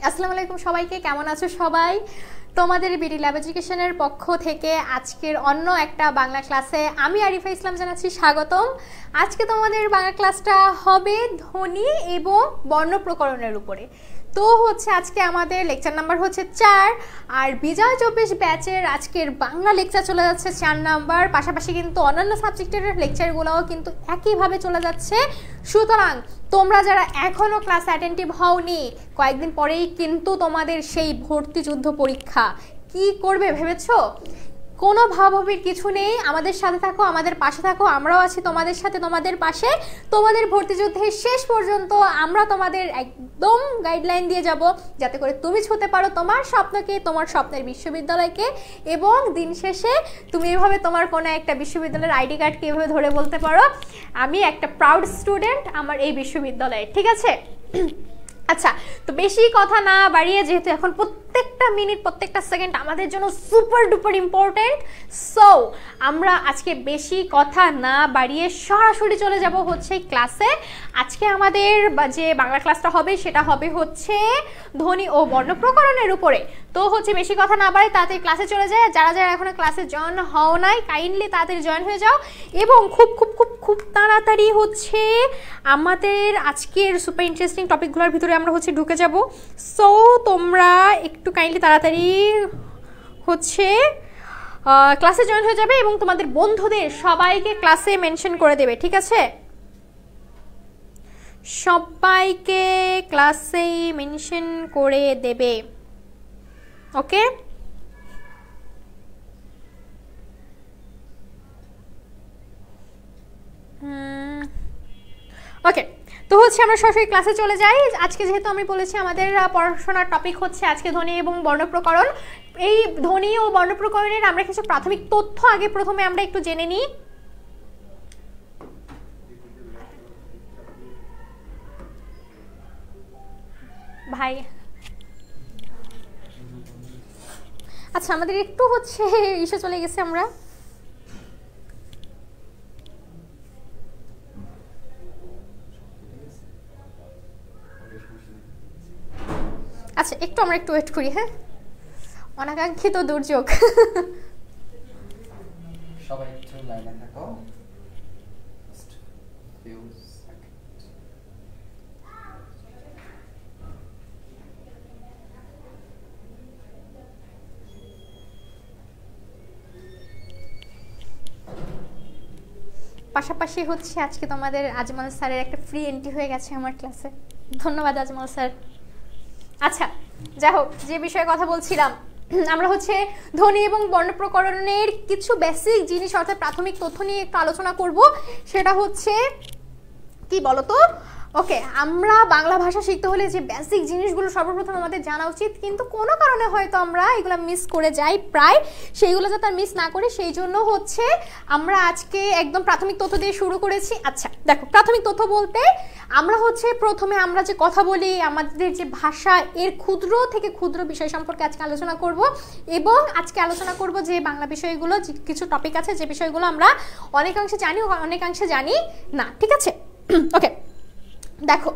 আসসালামু আলাইকুম সবাইকে, কেমন আছো সবাই? তোমাদের বিডি ল্যাব এডুকেশনের পক্ষ থেকে আজকের অন্য একটা বাংলা ক্লাসে আমি আরিফা ইসলাম জানাচ্ছি স্বাগতম। আজকে তোমাদের বাংলা ক্লাসটা হবে ধ্বনি এবং বর্ণ প্রকরণের উপরে। তো আজকে আমাদের লেকচার নাম্বার হচ্ছে 4, আর বিজয় 24 ব্যাচের আজকের বাংলা লেকচার চলে যাচ্ছে 4 নাম্বার। পাশাপাশি কিন্তু অন্যান্য সাবজেক্টের লেকচারগুলোও কিন্তু একইভাবে চলে যাচ্ছে। সুতরাং তোমরা যারা এখনও ক্লাস অ্যাটেন্টিভ হওনি, কয়েকদিন পরেই কিন্তু তোমাদের সেই ভর্তি যুদ্ধ পরীক্ষা। কি করবে ভেবেছো? কোনো ভাবাভাবির কিছু নেই, আমাদের সাথে থাকো, আমাদের পাশে থাকো, আমরাও আছি তোমাদের সাথে, তোমাদের পাশে। তোমাদের ভর্তি যুদ্ধের শেষ পর্যন্ত আমরা তোমাদের একদম গাইডলাইন দিয়ে যাব, যাতে করে তুমি ছুঁতে পারো তোমার স্বপ্নকে, তোমার স্বপ্নের বিশ্ববিদ্যালয়কে। এবং দিন শেষে তুমি এভাবে তোমার কোনো একটা বিশ্ববিদ্যালয়ের আইডি কার্ডকে এভাবে ধরে বলতে পারো, আমি একটা প্রাউড স্টুডেন্ট আমার এই বিশ্ববিদ্যালয়ে। ঠিক আছে? আচ্ছা, তো বেশি কথা না বাড়িয়ে, যেহেতু এখন প্রত্যেকটা মিনিট প্রত্যেকটা সেকেন্ড আমাদের জন্য সুপার ডুপার ইম্পর্টেন্ট, সো আমরা আজকে বেশি কথা না বাড়িয়ে সরাসরি চলে যাব ক্লাসে। আজকে আমাদের যে বাংলা ক্লাসটা হবে সেটা হবে ধ্বনি ও বর্ণ প্রকরণের উপরে। তো বেশি কথা না বাড়িয়ে তাড়াতাড়ি ক্লাসে চলে যায়। যারা যারা এখনো ক্লাসে জয়েন হও নাই, কাইন্ডলি তাড়াতাড়ি জয়েন হয়ে যাও। এবং খুব খুব খুব খুব তাড়াতাড়ি আমাদের আজকের সুপার ইন্টারেস্টিং টপিকগুলোর ভিতরে আমরা ঢুকে যাব। সো তোমরা একটু কাইন্ডলি তাড়াতাড়ি ক্লাসে জয়েন হয়ে যাবে এবং তোমাদের বন্ধুদের সবাইকে ক্লাসে মেনশন করে দেবে। ঠিক আছে? সবাইকে ক্লাসে মেনশন করে দেবে। ওকে? ওকে, তো আমরা সরাসরি ক্লাসে চলে যাই। আজকে যেহেতু আমি বলেছি আমাদের পড়াশোনার টপিক আজকে ধ্বনি এবং বর্ণ প্রকরণ। এই ধ্বনি ও বর্ণ প্রকরণের আমরা কিছু প্রাথমিক তথ্য আগে প্রথমে আমরা একটু জেনে নিই। ভাই আচ্ছা, আমাদের একটু ইস্যু চলে গেছে। আমরা আচ্ছা, আমরা একটু ওয়েট করি। হ্যাঁ, অনাকাঙ্ক্ষিত দুর্যোগ। সবাই একটু লাইনে থাকো। পাশাপাশি আজকে তোমাদের আজমল স্যারের একটা ফ্রি এন্ট্রি হয়ে গেছে আমার ক্লাসে। ধন্যবাদ আজমল স্যার। আচ্ছা, যাই হোক, যে বিষয়ে কথা বলছিলাম, আমরা ধ্বনি এবং বর্ণ প্রকরণের কিছু বেসিক জিনিস অর্থাৎ প্রাথমিক তথ্য নিয়ে একটু আলোচনা করব। সেটা কি বলতো? ওকে, আমরা বাংলা ভাষা শিখতে হলে যে বেসিক জিনিসগুলো সর্বপ্রথম আমাদের জানা উচিত, কিন্তু কোনো কারণে হয়তো আমরা এগুলো মিস করে যাই প্রায়। সেইগুলো যাতে আর মিস না করি সেই জন্য আমরা আজকে একদম প্রাথমিক তথ্য দিয়ে শুরু করেছি। আচ্ছা দেখো, প্রাথমিক তথ্য বলতে আমরা প্রথমে আমরা যে কথা বলি, আমাদের যে ভাষা, এর ক্ষুদ্র থেকে ক্ষুদ্র বিষয় সম্পর্কে আজকে আলোচনা করব। এবং আজকে আলোচনা করব যে বাংলা বিষয়গুলো, কিছু টপিক আছে যে বিষয়গুলো আমরা অনেকাংশে জানি ও অনেকাংশে জানি না। ঠিক আছে? ওকে, দেখো,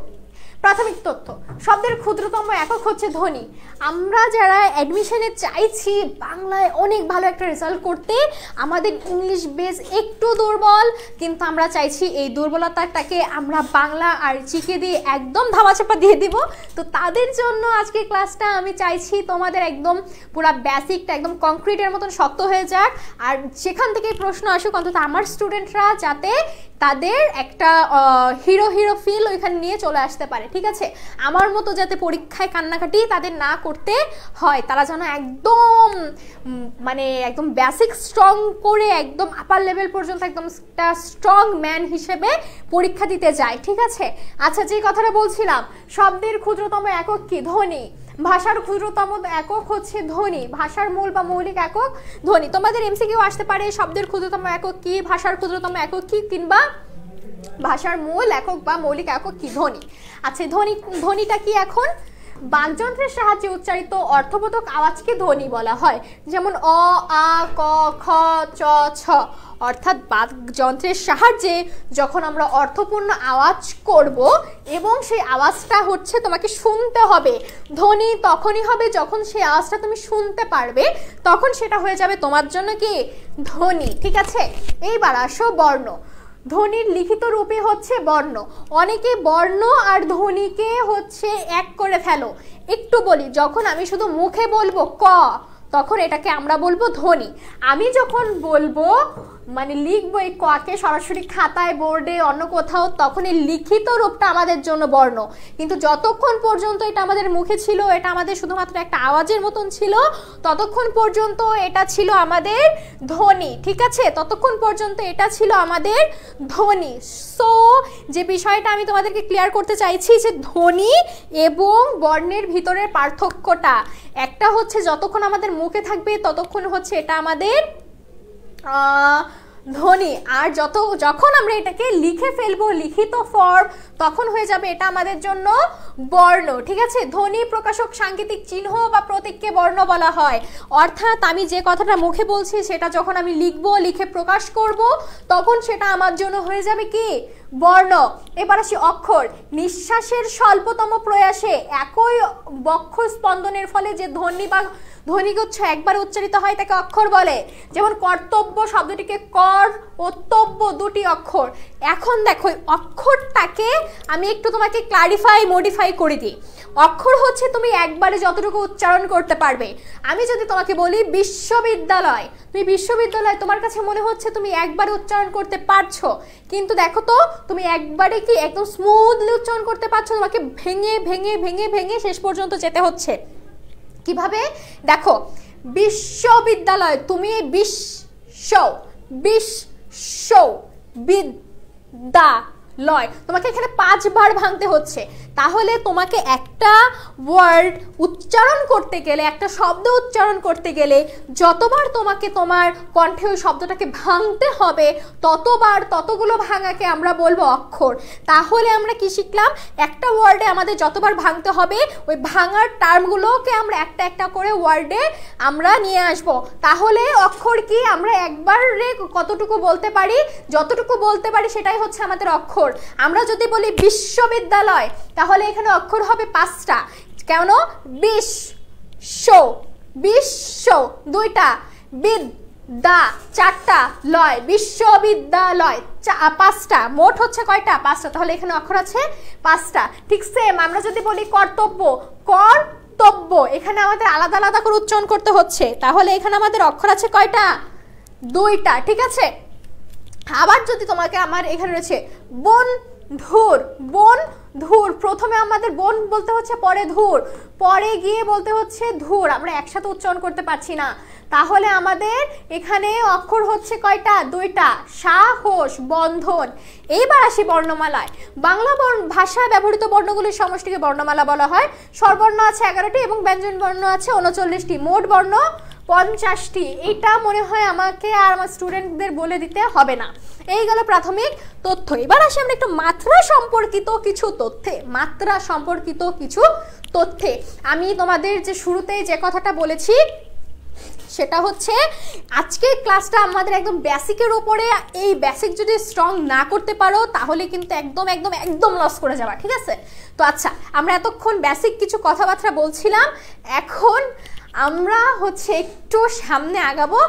প্রাথমিক তথ্য, শব্দের ক্ষুদ্রতম একক ধ্বনি। আমরা যারা অ্যাডমিশনে চাইছি বাংলায় অনেক ভালো একটা রেজাল্ট করতে, আমাদের ইংলিশ বেস একটু দুর্বল, কিন্তু আমরা চাইছি এই দুর্বলতাটাকে আমরা বাংলা আর জিকে দিয়ে একদম ধামাচাপা দিয়ে দিব। তো তাদের জন্য আজকে ক্লাসটা আমি চাইছি তোমাদের একদম পুরো বেসিকটা একদম কংক্রিটের মতন শক্ত হয়ে যাক, আর সেখান থেকে প্রশ্ন আসুক, অন্তত আমার স্টুডেন্টরা যাতে তাদের একটা হিরো ফিল ওইখানে নিয়ে চলে আসতে পারে। ঠিক আছে? আমার মতো যাতে পরীক্ষায় কান্নাকাটি তাদের না করতে হয়, তারা যেন একদম একদম বেসিক স্ট্রং করে একদম আপার লেভেল পর্যন্ত একদম একটা স্ট্রং ম্যান হিসেবে পরীক্ষা দিতে যায়। ঠিক আছে? আচ্ছা, যে কথাটা বলছিলাম, শব্দের ক্ষুদ্রতম একক কি? ধ্বনি। ভাষার ক্ষুদ্রতম একক ধ্বনি। ভাষার মূল বা মৌলিক একক ধ্বনি। তোমাদের এমসিকিউ আসতে পারে শব্দের ক্ষুদ্রতম একক কি, ভাষার ক্ষুদ্রতম একক কি, কিংবা ভাষার মূল একক বা মৌলিক একক কি? ধ্বনি। আচ্ছা, ধ্বনিটা কি? এখন বাকযন্ত্রের সাহায্যে উচ্চারিত অর্থবোধক আওয়াজকে ধ্বনি বলা হয়, যেমন অ, আ, ক, খ, চ, ছ। অর্থাৎ বাকযন্ত্রের সাহায্যে যখন আমরা অর্থপূর্ণ আওয়াজ করব এবং সেই আওয়াজটা হচ্ছে তোমাকে শুনতে হবে, ধ্বনি তখনই হবে যখন সেই আওয়াজটা তুমি শুনতে পারবে, তখন সেটা হয়ে যাবে তোমার জন্য কি ধ্বনি। ঠিক আছে, এইবার আসো বর্ণ। ধ্বনির লিখিত রূপে হচ্ছে বর্ণ। অনেকে বর্ণ আর ধ্বনিকে হচ্ছে এক করে ফেলো। একটু বলি, যখন আমি শুধু মুখে বলবো ক, তখন এটাকে আমরা বলবো ধ্বনি। আমি যখন বলবো মানে লিখবো এই ককে সরাসরি খাতায়, বোর্ডে, অন্য কোথাও, তখন এই লিখিত রূপটা আমাদের জন্য বর্ণ। কিন্তু যতক্ষণ পর্যন্ত এটা আমাদের মুখে ছিল, এটা আমাদের শুধুমাত্র একটা আওয়াজের মতন ছিল, ততক্ষণ পর্যন্ত এটা ছিল আমাদের ধ্বনি। ঠিক আছে, ততক্ষণ পর্যন্ত এটা ছিল আমাদের ধ্বনি। সো যে বিষয়টা আমি তোমাদেরকে ক্লিয়ার করতে চাইছি যে ধ্বনি এবং বর্ণের ভিতরের পার্থক্যটা, একটা হচ্ছে যতক্ষণ আমাদের মুখে থাকবে ততক্ষণ হচ্ছে এটা আমাদের ধ্বনি, আর যখন আমরা এটাকে লিখে ফেলবো লিখিত ফর্ম, তখন হয়ে যাবে এটা আমাদের জন্য বর্ণ। ঠিক আছে, ধ্বনি প্রকাশক সাংকেতিক চিহ্ন বা প্রতীককে বর্ণ বলা হয়। অর্থাৎ আমি যে কথাটা মুখে বলছি সেটা যখন আমি লিখবো, লিখে প্রকাশ করব, তখন সেটা আমার জন্য হয়ে যাবে কি বর্ণ। এবার আসি অক্ষর। নিঃশ্বাসের স্বল্পতম প্রয়াসে একই বক্ষ স্পন্দনের ফলে যে ধ্বনি বা ধ্বনিগুচ্ছ একবার উচ্চারিত হয় তাকে অক্ষর বলে। যেমন কর্তব্য শব্দটিকে কর ও তব্য দুটি অক্ষর। এখন দেখো অক্ষরটাকে আমি একটু তোমাকে মডিফাই করে দিই। অক্ষর হচ্ছে তুমি একবারে যতটুকু উচ্চারণ করতে পারবে। আমি যদি তোমাকে বলি বিশ্ববিদ্যালয়, তুমি বিশ্ববিদ্যালয়, তোমার কাছে মনে হচ্ছে তুমি একবারে উচ্চারণ করতে পারছো, কিন্তু দেখো তো তুমি একবারে কি একদম স্মুথলি উচ্চারণ করতে পারছো, তোমাকে ভেঙে ভেঙে ভেঙে ভেঙে শেষ পর্যন্ত যেতে হচ্ছে। কিভাবে দেখো, বিশ্ববিদ্যালয়, তুমি বিদ্যালয়, তোমাকে এখানে 5 বার ভাঙতে হচ্ছে। তাহলে তোমাকে একটা ওয়ার্ড উচ্চারণ করতে গেলে, একটা শব্দ উচ্চারণ করতে গেলে যতবার তোমাকে তোমার কণ্ঠে ওই শব্দটাকে ভাঙতে হবে, ততগুলো ভাঙাকে আমরা বলবো অক্ষর। তাহলে আমরা কি শিখলাম, একটা ওয়ার্ডে আমাদের যতবার ভাঙতে হবে ওই ভাঙার টার্মগুলোকে আমরা একটা একটা করে ওয়ার্ডে আমরা নিয়ে আসব। তাহলে অক্ষর কি, আমরা একবারে কতটুকু বলতে পারি, যতটুকু বলতে পারি সেটাই হচ্ছে আমাদের অক্ষর। আমরা যদি বলি বিশ্ববিদ্যালয়, তাহলে এখানে অক্ষর হবে 5টা। কেন? বিশ্ব 2টা, বিদ্যা 4টা, লয় বিশ্ববিদ্যালয় 5টা, মোট হচ্ছে কয়টা? 5টা। তাহলে এখানে অক্ষর আছে 5টা। ঠিক সেম আমরা যদি বলি কর্তব্য, কর্তব্য, এখানে আমাদের আলাদা আলাদা করে উচ্চারণ করতে হচ্ছে। তাহলে এখানে আমাদের অক্ষর আছে কয়টা? 2টা। ঠিক আছে, আবার যদি তোমাকে আমার এখানে রয়েছে বন্ধুর, বন্ধুর, প্রথমে আমাদের বন বলতে হচ্ছে, পরে ধুর, পরে গিয়ে বলতে হচ্ছে ধুর, আমরা একসাথে উচ্চারণ করতে পারছি না। তাহলে আমাদের এখানে অক্ষর হচ্ছে কয়টা? 2টা, সাহস, বন্ধন। এইবার আসি বর্ণমালায়। বাংলা ভাষায় ব্যবহৃত বর্ণগুলির সমষ্টিকে বর্ণমালা বলা হয়। স্বরবর্ণ আছে 11টি এবং ব্যঞ্জন বর্ণ আছে 39টি, মোট বর্ণ 50টি। এইটা মনে হয় আমাকে আর আমার স্টুডেন্টদের বলে দিতে হবে না। এই গেল প্রাথমিক তথ্য। এবার আসি আমরা একটু মাত্রা সম্পর্কিত কিছু তথ্যে। আমি তোমাদের যে শুরুতেই যে কথাটা বলেছি সেটা হচ্ছে আজকের ক্লাসটা আমাদের একদম বেসিকের উপরে। এই বেসিক যদি স্ট্রং না করতে পারো তাহলে কিন্তু একদম একদম একদম লস করে যাবা। ঠিক আছে, তো আচ্ছা, আমরা এতক্ষণ বেসিক কিছু কথাবার্তা বলছিলাম, এখন আমরা হচ্ছে একটু সামনে আগাবো।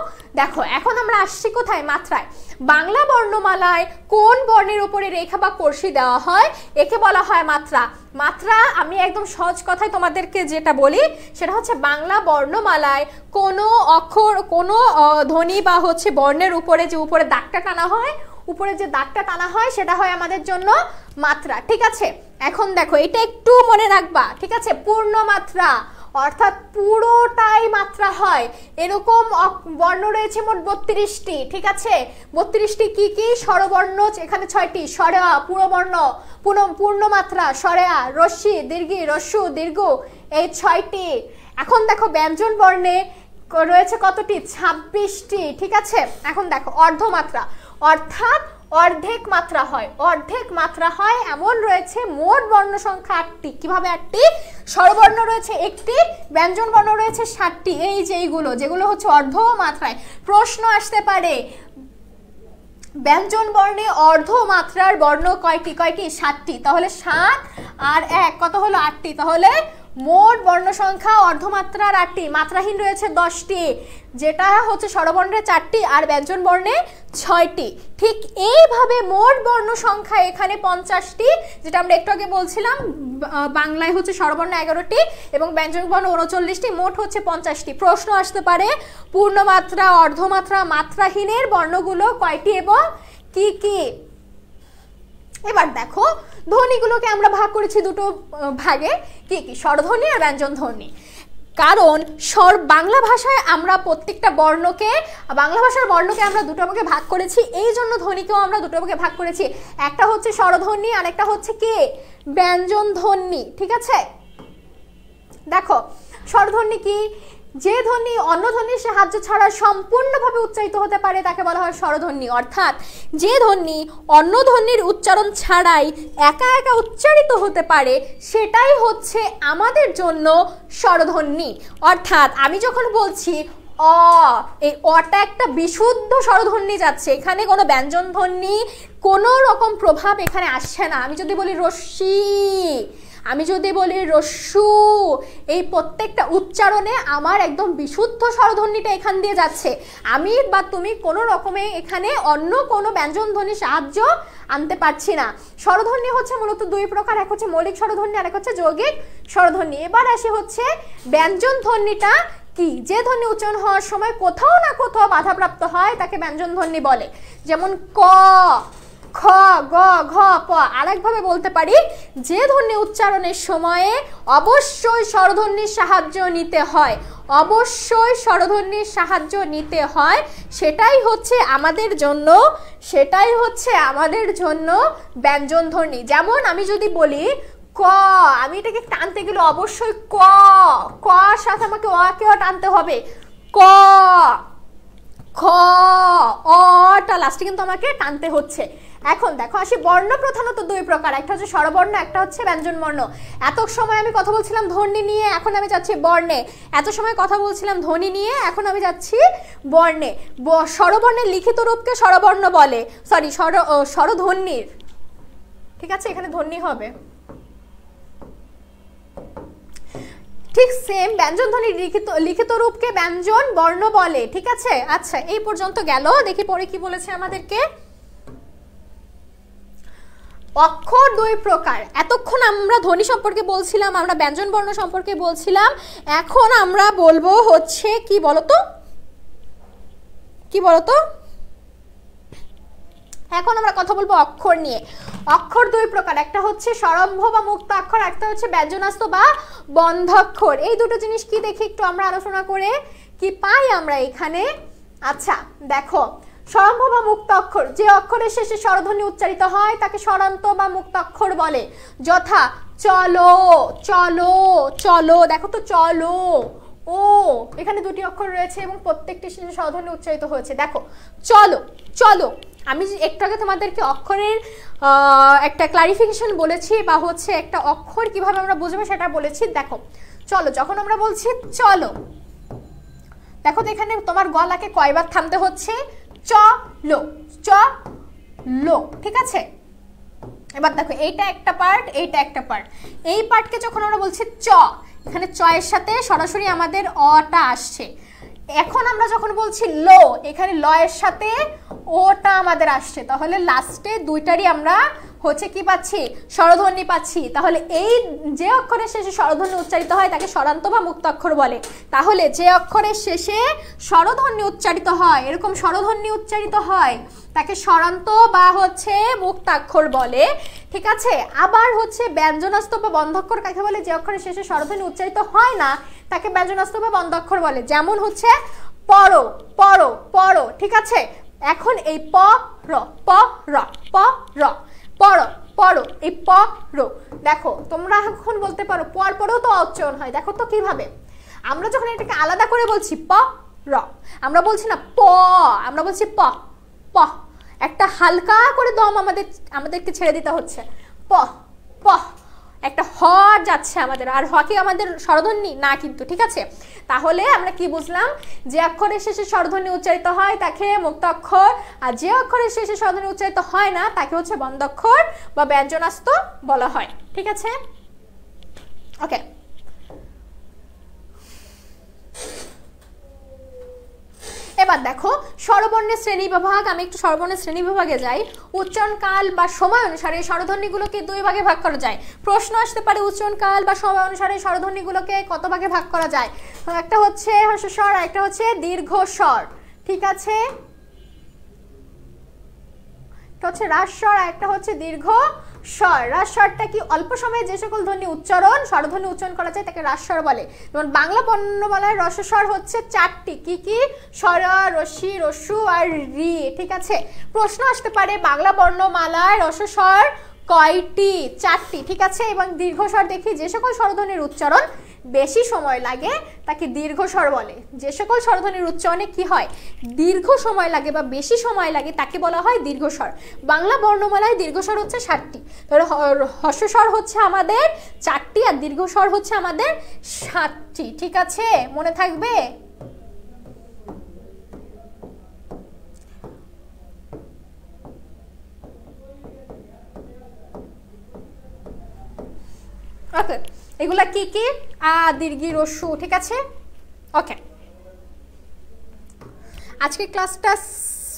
দেখো এখন আমরা আসছি কোথায়? মাত্রায়। বাংলা বর্ণমালায় কোন বর্ণের উপরে রেখা বা কর্ষি দেওয়া হয় একে বলা হয় মাত্রা। মাত্রা আমি একদম সহজ কথায় তোমাদেরকে যেটা বলি সেটা হচ্ছে বাংলা বর্ণমালায় কোনো অক্ষর, কোনো ধ্বনি বা হচ্ছে বর্ণের উপরে যে উপরে দাগটা টানা হয়, উপরে যে দাগটা টানা হয় সেটা হয় আমাদের জন্য মাত্রা। ঠিক আছে, এখন দেখো এটা একটু মনে রাখবা। ঠিক আছে, পূর্ণ মাত্রা অর্থাৎ পুরোটাই মাত্রা হয়। এরকম বর্ণ রয়েছে মোট 32টি। ঠিক আছে, 32টি কি কি? স্বরবর্ণ এখানে 6টি, স্বরেয়া পুরবর্ণ, পূর্ণ মাত্রা, স্বরেয়া, রস্যি, দীর্ঘি, রস্যু, দীর্ঘ, এই 6টি। এখন দেখো ব্যঞ্জন বর্ণে রয়েছে কতটি? 26টি। ঠিক আছে, এখন দেখো অর্ধমাত্রা, অর্থাৎ অর্ধেক মাত্রা হয়, অর্ধেক মাত্রা হয় এমন রয়েছে মোট বর্ণ সংখ্যা 8টি। কিভাবে 8টি? স্বরবর্ণ রয়েছে 1টি, ব্যঞ্জন বর্ণ রয়েছে 7টি। এই যে এইগুলো যেগুলো হচ্ছে অর্ধ মাত্রায়, প্রশ্ন আসতে পারে ব্যঞ্জন বর্ণে অর্ধ মাত্রার বর্ণ কয়টি? কয়টি? 7টি। তাহলে 7 আর 1 কত হলো? 8টি। তাহলে মোট বর্ণ সংখ্যা অর্ধমাত্রার 8টি, মাত্রাহীন রয়েছে 10টি, যেটা হচ্ছে স্বরবর্ণে 4টি আর ব্যঞ্জন বর্ণে 6টি। ঠিক এইভাবে মোট বর্ণ সংখ্যা এখানে 50টি, যেটা আমরা একটু আগে বলছিলাম। বাংলায় হচ্ছে স্বরবর্ণ 11টি এবং ব্যঞ্জন বর্ণ 39টি, মোট হচ্ছে 50টি। প্রশ্ন আসতে পারে পূর্ণমাত্রা, অর্ধমাত্রা, মাত্রাহীনের বর্ণগুলো কয়টি এবং কি কি? এবার দেখো ধ্বনিগুলোকে আমরা ভাগ করেছি দুটো ভাগে, কি কি? স্বরধ্বনি আর ব্যঞ্জন ধ্বনি। কারণ বাংলা ভাষায় আমরা প্রত্যেকটা বর্ণকে, বাংলা ভাষার বর্ণকে আমরা দুটো ভাগে ভাগ করেছি, এই জন্য ধ্বনিকেও আমরা দুটো ভাগে ভাগ করেছি। একটা হচ্ছে স্বরধ্বনি আর একটা হচ্ছে কি? ব্যঞ্জন ধ্বনি। ঠিক আছে, দেখো স্বরধ্বনি কি? যে ধ্বনি অন্য ধ্বনির সাহায্য ছাড়া সম্পূর্ণভাবে উচ্চারিত হতে পারে তাকে বলা হয় স্বরধ্বনি। অর্থাৎ যে ধ্বনি অন্য ধ্বনির উচ্চারণ ছাড়াই একা একা উচ্চারিত হতে পারে সেটাই হচ্ছে আমাদের জন্য স্বরধ্বনি। অর্থাৎ আমি যখন বলছি অ, এই অটা একটা বিশুদ্ধ স্বরধ্বনি যাচ্ছে, এখানে কোনো ব্যঞ্জন ধ্বনি কোনো রকম প্রভাব এখানে আসছে না। আমি যদি বলি রশ্মি, আমি যদি বলি রস্যু, এই প্রত্যেকটা উচ্চারণে আমার একদম বিশুদ্ধ স্বরধ্বনিটা এখান দিয়ে যাচ্ছে। আমি বা তুমি কোনো রকমে এখানে অন্য কোনো ব্যঞ্জন ধ্বনির সাহায্য আনতে পারছি না। স্বরধ্বনি হচ্ছে মূলত দুই প্রকার, এক হচ্ছে মৌলিক স্বরধ্বনি আর এক হচ্ছে যৌগিক স্বরধ্বনি। এবার আসে হচ্ছে ব্যঞ্জন ধ্বনিটা কি? যে ধ্বনি উচ্চারণ হওয়ার সময় কোথাও না কোথাও বাধাপ্রাপ্ত হয় তাকে ব্যঞ্জন ধ্বনি বলে। যেমন ক, খ, গ, ঘ, প। আরেকভাবে বলতে পারি যে ধ্বনি উচ্চারণের সময়ে অবশ্যই স্বরধ্বনির সাহায্য নিতে হয়, অবশ্যই স্বরধ্বনির সাহায্য নিতে হয়, সেটাই হচ্ছে আমাদের জন্য ব্যঞ্জন ধ্বনি। যেমন আমি যদি বলি ক, আমি এটাকে টানতে গেলে অবশ্যই ক, ক সাথে আমাকে অ কেও টানতে হবে। ক, খ, অটা লাস্টে কিন্তু আমাকে টানতে হচ্ছে। এখন দেখো আসি বর্ণ প্রধানত দুই প্রকার, একটা হচ্ছে স্বরবর্ণ, একটা হচ্ছে ব্যঞ্জন বর্ণ। এত সময় আমি কথা বলছিলাম ধ্বনি নিয়ে, এখন আমি যাচ্ছি বর্ণে। এত সময় কথা বলছিলাম ধ্বনি নিয়ে, এখন আমি যাচ্ছি বর্ণে। স্বরবর্ণের লিখিত রূপকে স্বরবর্ণ বলে, সরি স্বরধ্বনির, ঠিক আছে, এখানে ধ্বনি হবে। ঠিক সেম ব্যঞ্জন ধ্বনির লিখিত রূপকে ব্যঞ্জন বর্ণ বলে। ঠিক আছে, আচ্ছা এই পর্যন্ত গেল। দেখি পরে কি বলেছে আমাদেরকে। অক্ষর দুই প্রকার। এতক্ষণ আমরা ধ্বনি সম্পর্কে বলছিলাম, আমরা ব্যঞ্জন বর্ণ সম্পর্কে বলছিলাম, এখন আমরা বলবো হচ্ছে কি বলতো, এখন আমরা কথা বলবো অক্ষর নিয়ে। অক্ষর দুই প্রকার, একটা হচ্ছে স্বরম্ভ বা মুক্ত অক্ষর, একটা হচ্ছে ব্যঞ্জনাস্ত বা বন্ধাক্ষর। এই দুটো জিনিস কি দেখি একটু আমরা আলোচনা করে কি পাই আমরা এখানে। আচ্ছা দেখো, স্বরম্ভ বা মুক্ত অক্ষর, যে অক্ষরের শেষে স্বরধ্বনি উচ্চারিত হয় তাকে স্বরান্ত বা মুক্ত অক্ষর বলে। যথা চলো, চলো, চলো, দেখো তো চলো, ও, এখানে দুটি অক্ষর রয়েছে এবং প্রত্যেকটি শেষে স্বরধ্বনি উচ্চারিত হয়েছে। দেখো চলো, চলো, আমি একটু আগে তোমাদেরকে অক্ষরের একটা ক্লারিফিকেশন বলেছি, বা হচ্ছে একটা অক্ষর কিভাবে আমরা বুঝবো সেটা বলেছি। দেখো চলো, যখন আমরা বলছি চলো, দেখো তো এখানে তোমার গলাকে কয়বার থামতে হচ্ছে? চ লো, চ লো, ঠিক আছে। এবার দেখো এইটা একটা পার্ট, এইটা একটা পার্ট। এই পার্টকে যখন আমরা বলছি চ, এখানে চ এর সাথে সরাসরি আমাদের অটা আসছে। এখন আমরা যখন বলছি লো, এখানে ল এর সাথে ওটা আমাদের আসছে। তাহলে লাস্টে দুইটারই আমরা হচ্ছে কি পাচ্ছি? স্বরধ্বনি পাচ্ছি। তাহলে এই যে অক্ষরের শেষে স্বরধ্বনি উচ্চারিত হয় তাকে স্বরান্ত বা মুক্ত অক্ষর বলে। তাহলে যে অক্ষরের শেষে স্বরধ্বনি উচ্চারিত হয়, এরকম স্বরধ্বনি উচ্চারিত হয়, তাকে স্বরান্ত বা হচ্ছে মুক্তাক্ষর বলে। ঠিক আছে। আবার হচ্ছে ব্যঞ্জনাস্ত বা বন্ধাক্ষর কাকে বলে? যে অক্ষরের শেষে স্বরধ্বনি উচ্চারিত হয় না তাকে ব্যঞ্জনাস্ত বা বন্ধাক্ষর বলে। যেমন হচ্ছে পড়ো, পড়ো, পড়ো, ঠিক আছে। এখন এই প র, প র, প র, পড়ো, পড়ো, এই প র। দেখো তোমরা এখন বলতে পারো পর পরেও তো উচ্চারণ হয়, দেখো তো কিভাবে। আমরা যখন এটাকে আলাদা করে বলছি প র, আমরা বলছি না প, আমরা বলছি প, প। একটা হালকা করে দম আমাদেরকে ছেড়ে দিতে হচ্ছে। প প একটা হ যাচ্ছে আমাদের, আর হ কি আমাদের স্বরধ্বনি না কিন্তু, ঠিক আছে। তাহলে আমরা কি বুঝলাম, যে অক্ষরের শেষে স্বরধ্বনি উচ্চারিত হয় তাকে মুক্ত অক্ষর, আর যে অক্ষরের শেষে স্বরধ্বনি উচ্চারিত হয় না তাকে হচ্ছে বন্ধ অক্ষর বা ব্যঞ্জনাস্ত বলা হয়, ঠিক আছে। ওকে, এবার দেখো স্বরবর্ণের শ্রেণীবিভাগ। আমি একটু স্বরবর্ণের শ্রেণীবিভাগে যাই। উচ্চারণ কাল বা সময় অনুসারে স্বরধ্বনিগুলোকে দুই ভাগে ভাগ করা যায়। প্রশ্ন আসতে পারে উচ্চারণ কাল বা সময় অনুসারে স্বরধ্বনিগুলোকে কত ভাগে ভাগ করা যায়। একটা হচ্ছে হ্রস্ব স্বর, একটা হচ্ছে দীর্ঘ স্বর, ঠিক আছে। একটা হচ্ছে হ্রাস স্বর, একটা হচ্ছে দীর্ঘ স্বর। হ্রাস স্বরটা কি, অল্প সময়ে যে সকল ধ্বনি স্বরধ্বনি উচ্চারণ করা যায় তাকে হ্রাস স্বর বলে। যেমন বাংলা বর্ণমালায় হ্রস্ব স্বর হচ্ছে 4টি, কি কি, স্বর, রস্যি, রস্যু আর রি, ঠিক আছে। প্রশ্ন আসতে পারে বাংলা বর্ণমালায় হ্রস্ব স্বর কয়টি, 4টি, ঠিক আছে। এবং দীর্ঘ স্বর দেখি, যে সকল স্বরধ্বনির উচ্চারণ বেশি সময় লাগে তাকে দীর্ঘ স্বর বলে। যে সকল স্বরধ্বনির উচ্চারণে কি হয়, দীর্ঘ সময় লাগে বা বেশি সময় লাগে তাকে বলা হয় দীর্ঘ স্বর। বাংলা বর্ণমালায় দীর্ঘ স্বর হচ্ছে 7টি, তাহলে হ্রস্ব স্বর হচ্ছে আমাদের 4টি আর দীর্ঘ স্বর হচ্ছে আমাদের 7টি, ঠিক আছে, মনে থাকবে। ওকে, এগুলা কি কি, আ দীর্ঘি রস্যু, ঠিক আছে। ওকে, আজকে ক্লাসটা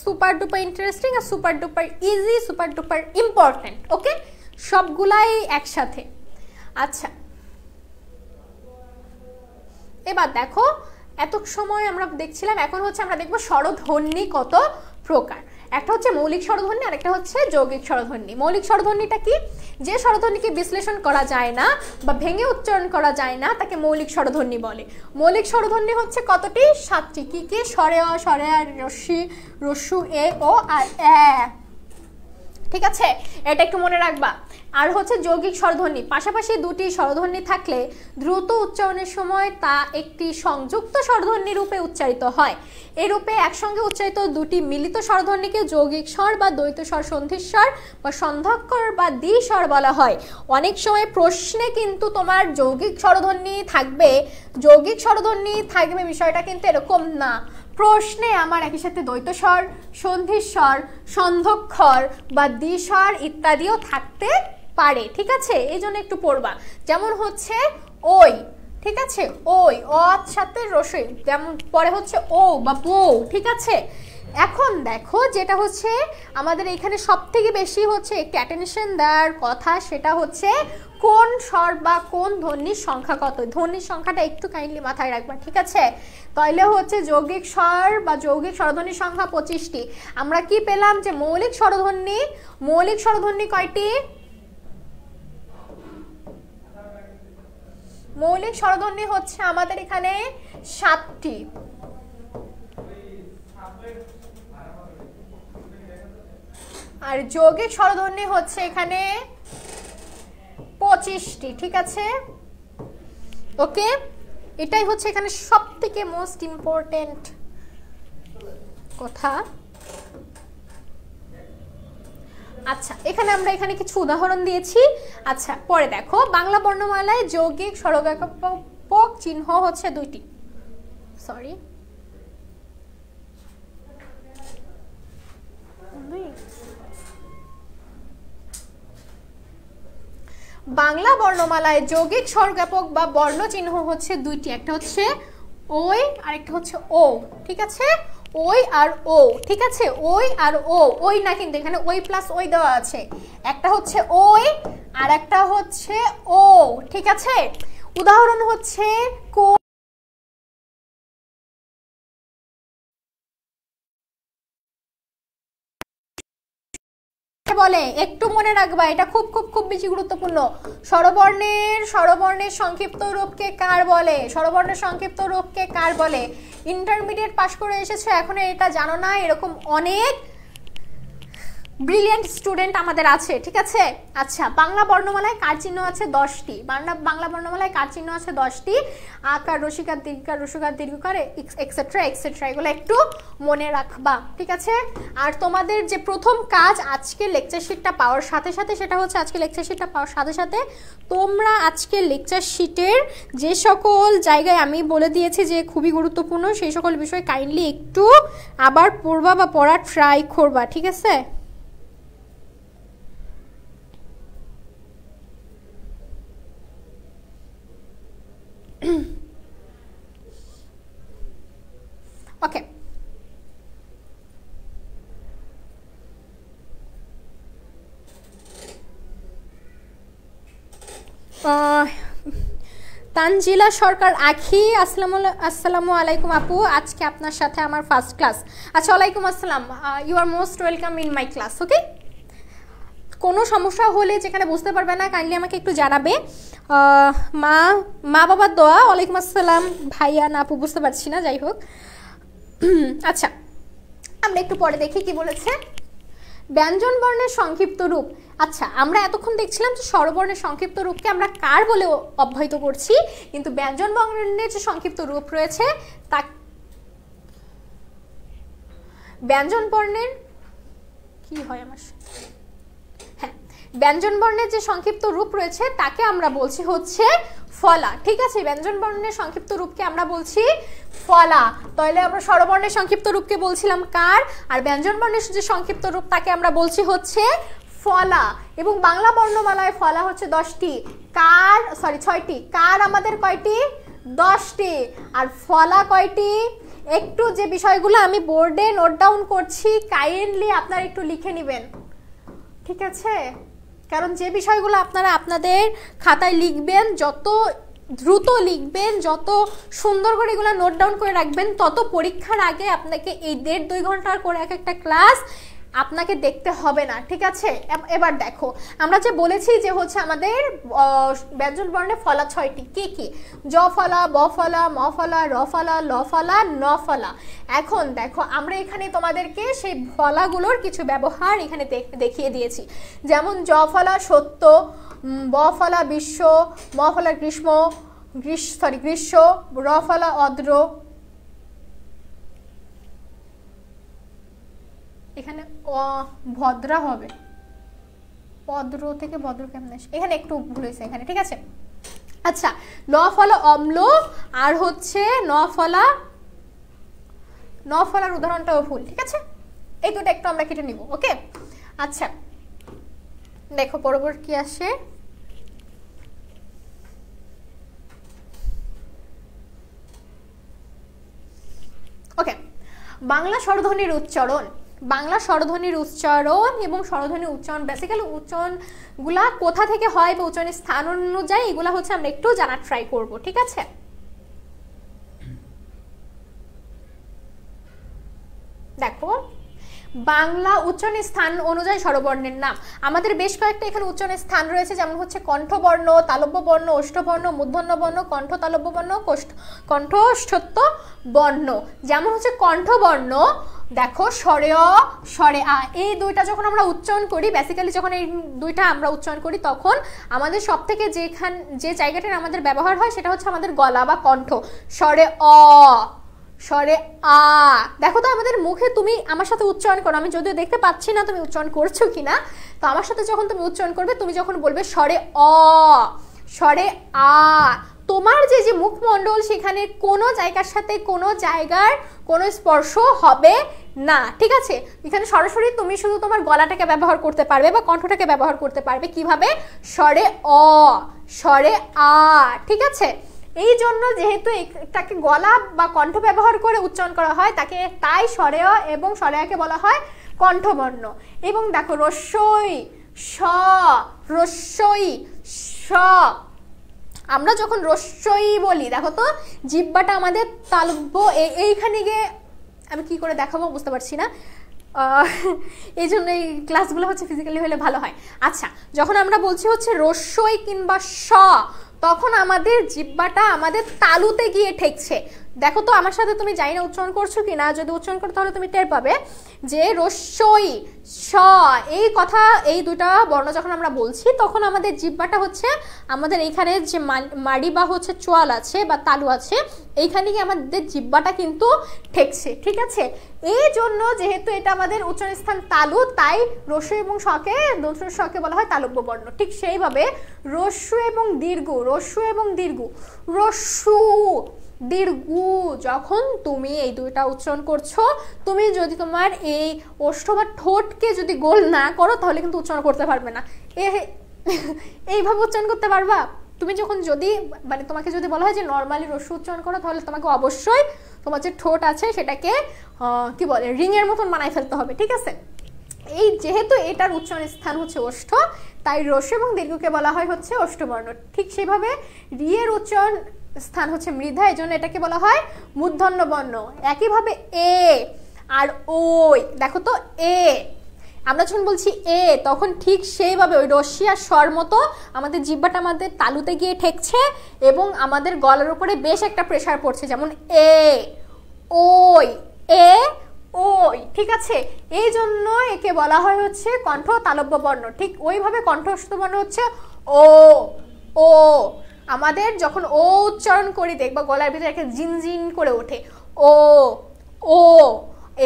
সুপার ডুপার ইন্টারেস্টিং আর super duper easy, super duper important, okay, সবগুলাই একসাথে। আচ্ছা, এবার দেখো এত সময় আমরা দেখছিলাম, এখন হচ্ছে আমরা দেখবো স্বরধ্বনি কত প্রকার। একটা হচ্ছে মৌলিক স্বরধ্বনি আর একটা হচ্ছে যৌগিক স্বরধ্বনি। মৌলিক স্বরধ্বনিটা কি, যে স্বরধ্বনিকে বিশ্লেষণ করা যায় না বা ভেঙে উচ্চারণ করা যায় না তাকে মৌলিক স্বরধ্বনি বলে। মৌলিক স্বরধ্বনি হচ্ছে কতটি, 7টি, কি কি, স্বরে অ, স্বরে আর, রস্যি, রস্যু, এ, ও আর এ, ঠিক আছে, এটা একটু মনে রাখবা। আর হচ্ছে যৌগিক স্বরধ্বনি, পাশাপাশি দুটি স্বরধ্বনি থাকলে দ্রুত উচ্চারণের সময় তা একটি সংযুক্ত স্বরধ্বনি রূপে উচ্চারিত হয়। এই রূপে একসঙ্গে উচ্চারিত দুটি মিলিত স্বরধ্বনিকে যৌগিক স্বর বা দ্বৈত স্বর, সন্ধিস্বর বা সন্ধ্যাক্ষর বা দ্বিস্বর বলা হয়। অনেক সময় প্রশ্নে কিন্তু তোমার যৌগিক স্বরধ্বনি থাকবে, বিষয়টা কিন্তু এরকম না। প্রশ্নে আমার একই সাথে দ্বৈত স্বর, সন্ধিস্বর, সন্ধ্যক্ষর বা দ্বিস্বর ইত্যাদিও থাকতে পারে, ঠিক আছে, এই জন্য একটু পড়বা। যেমন হচ্ছে ওই, ঠিক আছে, ওই, অর সাথে রসই, যেমন পরে হচ্ছে ও বা বউ, ঠিক আছে। এখন দেখো যেটা হচ্ছে আমাদের এখানে সব থেকে বেশি হচ্ছে একটু অ্যাটেনশন দেওয়ার কথা, সেটা হচ্ছে কোন স্বর বা কোন ধ্বনির সংখ্যা কত। ধ্বনির সংখ্যাটা একটু কাইন্ডলি মাথায় রাখবা, ঠিক আছে। তাহলে হচ্ছে যৌগিক স্বর বা যৌগিক স্বরধ্বনির সংখ্যা 25টি। আমরা কি পেলাম, যে মৌলিক স্বরধ্বনি কয়টি, মৌলিক স্বরধ্বনি হচ্ছে আমাদের এখানে 7টি। আর যৌগিক স্বরধ্বনি হচ্ছে এখানে 25টি, ঠিক আছে। ওকে, এটাই হচ্ছে এখানে সবথেকে মোস্ট ইম্পর্টেন্ট কথা। আচ্ছা, এখানে কিছু উদাহরণ দিয়েছি। আচ্ছা, পরে দেখো বাংলা বর্ণমালায় যৌগিক স্বরজ্ঞাপক চিহ্ন হচ্ছে 2টি। সরি, বাংলা বর্ণমালায় যৌগিক স্বরজ্ঞাপক বা বর্ণ চিহ্ন হচ্ছে 2টি। একটা হচ্ছে ওই আর একটা হচ্ছে ও, ঠিক আছে, ওই আর ও, ঠিক আছে, ওই আর ও, ওই না কিন্তু এখানে ওই প্লাস ওই দেওয়া আছে। একটা হচ্ছে ওই আর একটা হচ্ছে ও, ঠিক আছে। উদাহরণ হচ্ছে বলে, একটু মনে রাখবা, এটা খুব খুব খুব বেশি গুরুত্বপূর্ণ। স্বরবর্ণের সংক্ষিপ্ত রূপকে কার বলে, স্বরবর্ণের সংক্ষিপ্ত রূপকে কার বলে। ইন্টারমিডিয়েট পাস করে এসেছো, এখন এটা জানো না, এরকম অনেক ব্রিলিয়েন্ট স্টুডেন্ট আমাদের আছে, ঠিক আছে। আচ্ছা, বাংলা বর্ণমালায় কার চিহ্ন আছে 10টি, বাংলা বর্ণমালায় কার চিহ্ন আছে 10টি, আকার, রসিকার, দীর্ঘকার, রসুকার, দীর্ঘকার, এক্সেট্রা এক্সেট্রা, এগুলো একটু মনে রাখবা, ঠিক আছে। আর তোমাদের যে প্রথম কাজ আজকে লেকচার শিটটা পাওয়ার সাথে সাথে, সেটা হচ্ছে আজকে লেকচার শিটটা পাওয়ার সাথে সাথে তোমরা আজকে লেকচার শিটের যে সকল জায়গায় আমি বলে দিয়েছি যে খুবই গুরুত্বপূর্ণ, সেই সকল বিষয় কাইন্ডলি একটু আবার পড়বা বা পড়া ট্রাই করবা, ঠিক আছে। ওকে, তানজিলা সরকার আখি, আসসালামু আলাইকুম আপু, আজকে আপনার সাথে আমার ফার্স্ট ক্লাস। আচ্ছা, ওয়ালাইকুম আসসালাম, you are most welcome in my class. Okay, কোনো সমস্যা হলে যেখানে বুঝতে পারবে না কাইন্ডলি আমাকে একটু জানাবে। মা বাবার দোয়া। ওয়ালাইকুম আসসালাম ভাইয়া, না আপু বুঝতে পারছি না, যাই হোক। আচ্ছা, আমরা একটু পরে দেখি কি বলেছে। ব্যঞ্জন বর্ণের সংক্ষিপ্ত রূপ। আচ্ছা, আমরা এতক্ষণ দেখছিলাম যে স্বরবর্ণের সংক্ষিপ্ত রূপকে আমরা কার বলে অব্যাহত করছি, কিন্তু ব্যঞ্জন বর্ণের যে সংক্ষিপ্ত রূপ রয়েছে তা ব্যঞ্জন বর্ণের কি হয় আমার, হ্যাঁ, ব্যঞ্জন বর্ণের যে সংক্ষিপ্ত রূপ রয়েছে তাকে আমরা বলছি হচ্ছে ফলা, ঠিক আছে। ব্যঞ্জন বর্ণের সংক্ষিপ্ত রূপকে আমরা বলছি ফলা। তাহলে আমরা স্বরবর্ণের সংক্ষিপ্ত রূপকে বলছিলাম কার, আর ব্যঞ্জন বর্ণের যে সংক্ষিপ্ত রূপ তাকে আমরা বলছি হচ্ছে ফলা। এবং বাংলা বর্ণমালায় ফলা হচ্ছে 10টি, কার 6টি, কার আমাদের কয়টি 10টি, আর ফলা কয়টি। একটু যে বিষয়গুলো আমি বোর্ডে নোট ডাউন করছি কাইন্ডলি আপনারা একটু লিখে নেবেন, ঠিক আছে। কারণ যে বিষয়গুলো আপনারা আপনাদের খাতায় লিখবেন, যত দ্রুত লিখবেন, যত সুন্দর করে এগুলো নোট ডাউন করে রাখবেন, তত পরীক্ষার আগে আপনাকে এই 1.5-2 ঘন্টার করে এক একটা ক্লাস আপনাকে দেখতে হবে না, ঠিক আছে। এবার দেখো, আমরা যে বলেছি যে হচ্ছে আমাদের ব্যঞ্জন বর্ণে ফলা 6টি, কি কি? জ ফলা, ব ফলা, ম ফলা, র ফলা, ল ফলা, ন ফলা। এখন দেখো, আমরা এখানে তোমাদেরকে সেই ফলাগুলোর কিছু ব্যবহার এখানে দেখিয়ে দিয়েছি। যেমন জ ফলা সত্য, ব ফলা বিশ্ব, ম ফলা গ্রীষ্ম, গ্রীষ্ম, র ফলা অদ্র। এখানে ভদ্রা হবে, পদ্র থেকে ভদ্র কেমন আসে, এখানে একটু ভুল হয়েছে এখানে, ঠিক আছে। আচ্ছা, ন ফলা অম্ল, আর হচ্ছে ন ফলার উদাহরণটাও ভুল, ঠিক আছে। এই দুটো একটু আমরা কেটে নিব, ওকে। আচ্ছা, দেখো পরবর্তী কি আসে। ওকে, বাংলা স্বরধ্বনির উচ্চারণ। বাংলা স্বরধ্বনির উচ্চারণ এবং স্বরধ্বনির উচ্চারণ, বেসিক্যালি উচ্চারণগুলা কোথা থেকে হয় বা উচ্চারণের স্থান অনুযায়ী এগুলা হচ্ছে আমরা একটু জানার ট্রাই করব, ঠিক আছে। দেখো, বাংলা উচ্চারণের স্থান অনুযায়ী স্বরবর্ণের নাম। আমাদের বেশ কয়েকটা এখানে উচ্চারণের স্থান রয়েছে, যেমন হচ্ছে কণ্ঠবর্ণ, তালব্য বর্ণ, ওষ্ঠবর্ণ, মূর্ধন্য বর্ণ, কণ্ঠ তালব্য বর্ণ, কণ্ঠস্থত্ব বর্ণ। যেমন হচ্ছে কণ্ঠবর্ণ, দেখো স্বরে অ, স্বরে আ, এই দুইটা যখন আমরা উচ্চারণ করি, বেসিক্যালি যখন এই দুইটা আমরা উচ্চারণ করি, তখন আমাদের সব থেকে যে জায়গাটার আমাদের ব্যবহার হয় সেটা হচ্ছে আমাদের গলা বা কণ্ঠ। স্বরে অ, স্বরে আ। দেখো তো আমাদের মুখে, তুমি আমার সাথে উচ্চারণ করো, আমি যদিও দেখতে পাচ্ছি না তুমি উচ্চারণ করছো কিনা, তো আমার সাথে যখন তুমি উচ্চারণ করবে, তুমি যখন বলবে স্বরে অ, স্বরে আ, তোমার যে মুখমণ্ডল সেখানে কোনো জায়গার সাথে কোনো জায়গার কোনো স্পর্শ হবে না, ঠিক আছে। এখানে সরাসরি তুমি শুধু তোমার গলাটাকে ব্যবহার করতে পারবে বা কণ্ঠটাকে ব্যবহার করতে পারবে, কিভাবে? স্বরে অ, স্বরে আ, ঠিক আছে। এই জন্য যেহেতু এটাকে গলা বা কণ্ঠ ব্যবহার করে উচ্চারণ করা হয়, তাই স্বরে অ এবং স্বরে আকে বলা হয় কণ্ঠবর্ণ। এবং দেখো, রস্যই স, রস্যই স, আমরা যখন রস্যই বলি, দেখো তো জিহ্বাটা আমাদের তালব্য, এইখানে গিয়ে আমি কি করে দেখাবো বুঝতে পারছি না, এই জন্য এই ক্লাসগুলো হচ্ছে ফিজিক্যালি হলে ভালো হয়। আচ্ছা, যখন আমরা বলছি হচ্ছে রস্যই কিংবা স, তখন আমাদের জিহ্বাটা আমাদের তালুতে গিয়ে ঠেকছে। দেখো তো আমার সাথে তুমি জানি না উচ্চারণ করছো কিনা, যদি উচ্চারণ করো তাহলে তুমি টের পাবে যে রস্যই স এই কথা, এই দুটা বর্ণ যখন আমরা বলছি তখন আমাদের জিহ্বাটা হচ্ছে আমাদের এইখানে যে মাড়ি বা হচ্ছে চোয়াল আছে বা তালু আছে, এইখানে গিয়ে আমাদের জিহ্বাটা কিন্তু ঠেকছে। ঠিক আছে, এই জন্য যেহেতু এটা আমাদের উচ্চারণ স্থান তালু, তাই রস্য এবং শকে দন্ত্য শকে বলা হয় তালব্য বর্ণ। ঠিক সেইভাবে রস্য এবং দীর্ঘ, রস্য এবং দীর্ঘ, রস্যু দীর্ঘ যখন তুমি এই দুইটা উচ্চারণ করছো, তুমি যদি তোমার এই ওষ্ঠ বা ঠোঁটকে যদি গোল না করো তাহলে কিন্তু উচ্চারণ করতে পারবে না। এইভাবে উচ্চারণ করতে পারবা তুমি যখন, যদি মানে তোমাকে যদি বলা হয় যে নর্মালি রস্য উচ্চারণ করো, তাহলে তোমাকে অবশ্যই তোমার যে ঠোঁট আছে সেটাকে কি বলে রিংয়ের মতন বানাই ফেলতে হবে। ঠিক আছে, এই যেহেতু এটার উচ্চারণ স্থান হচ্ছে ওষ্ঠ, তাই রস্য এবং দীর্ঘকে বলা হয় হচ্ছে ওষ্ঠবর্ণ। ঠিক সেভাবে রিয়ের উচ্চারণ স্থান হচ্ছে মৃধা, এই জন্য এটাকে বলা হয় মূর্ধন্য বর্ণ। একইভাবে এ আর ওই, দেখো তো এ আমরা যখন বলছি এ তখন ঠিক সেইভাবে ওই রস্যি আর স্বর মতো আমাদের জিহ্বাটা আমাদের তালুতে গিয়ে ঠেকছে এবং আমাদের গলার উপরে বেশ একটা প্রেসার পড়ছে, যেমন এ ওই এ ওই। ঠিক আছে, এই জন্য একে বলা হয় হচ্ছে কণ্ঠ তালব্য বর্ণ। ঠিক ওইভাবে কণ্ঠস্থ বর্ণ হচ্ছে ও ও। আমাদের যখন ও উচ্চারণ করি দেখবা গলার ভিতরে একটা জিনজিন করে ওঠে ও ও,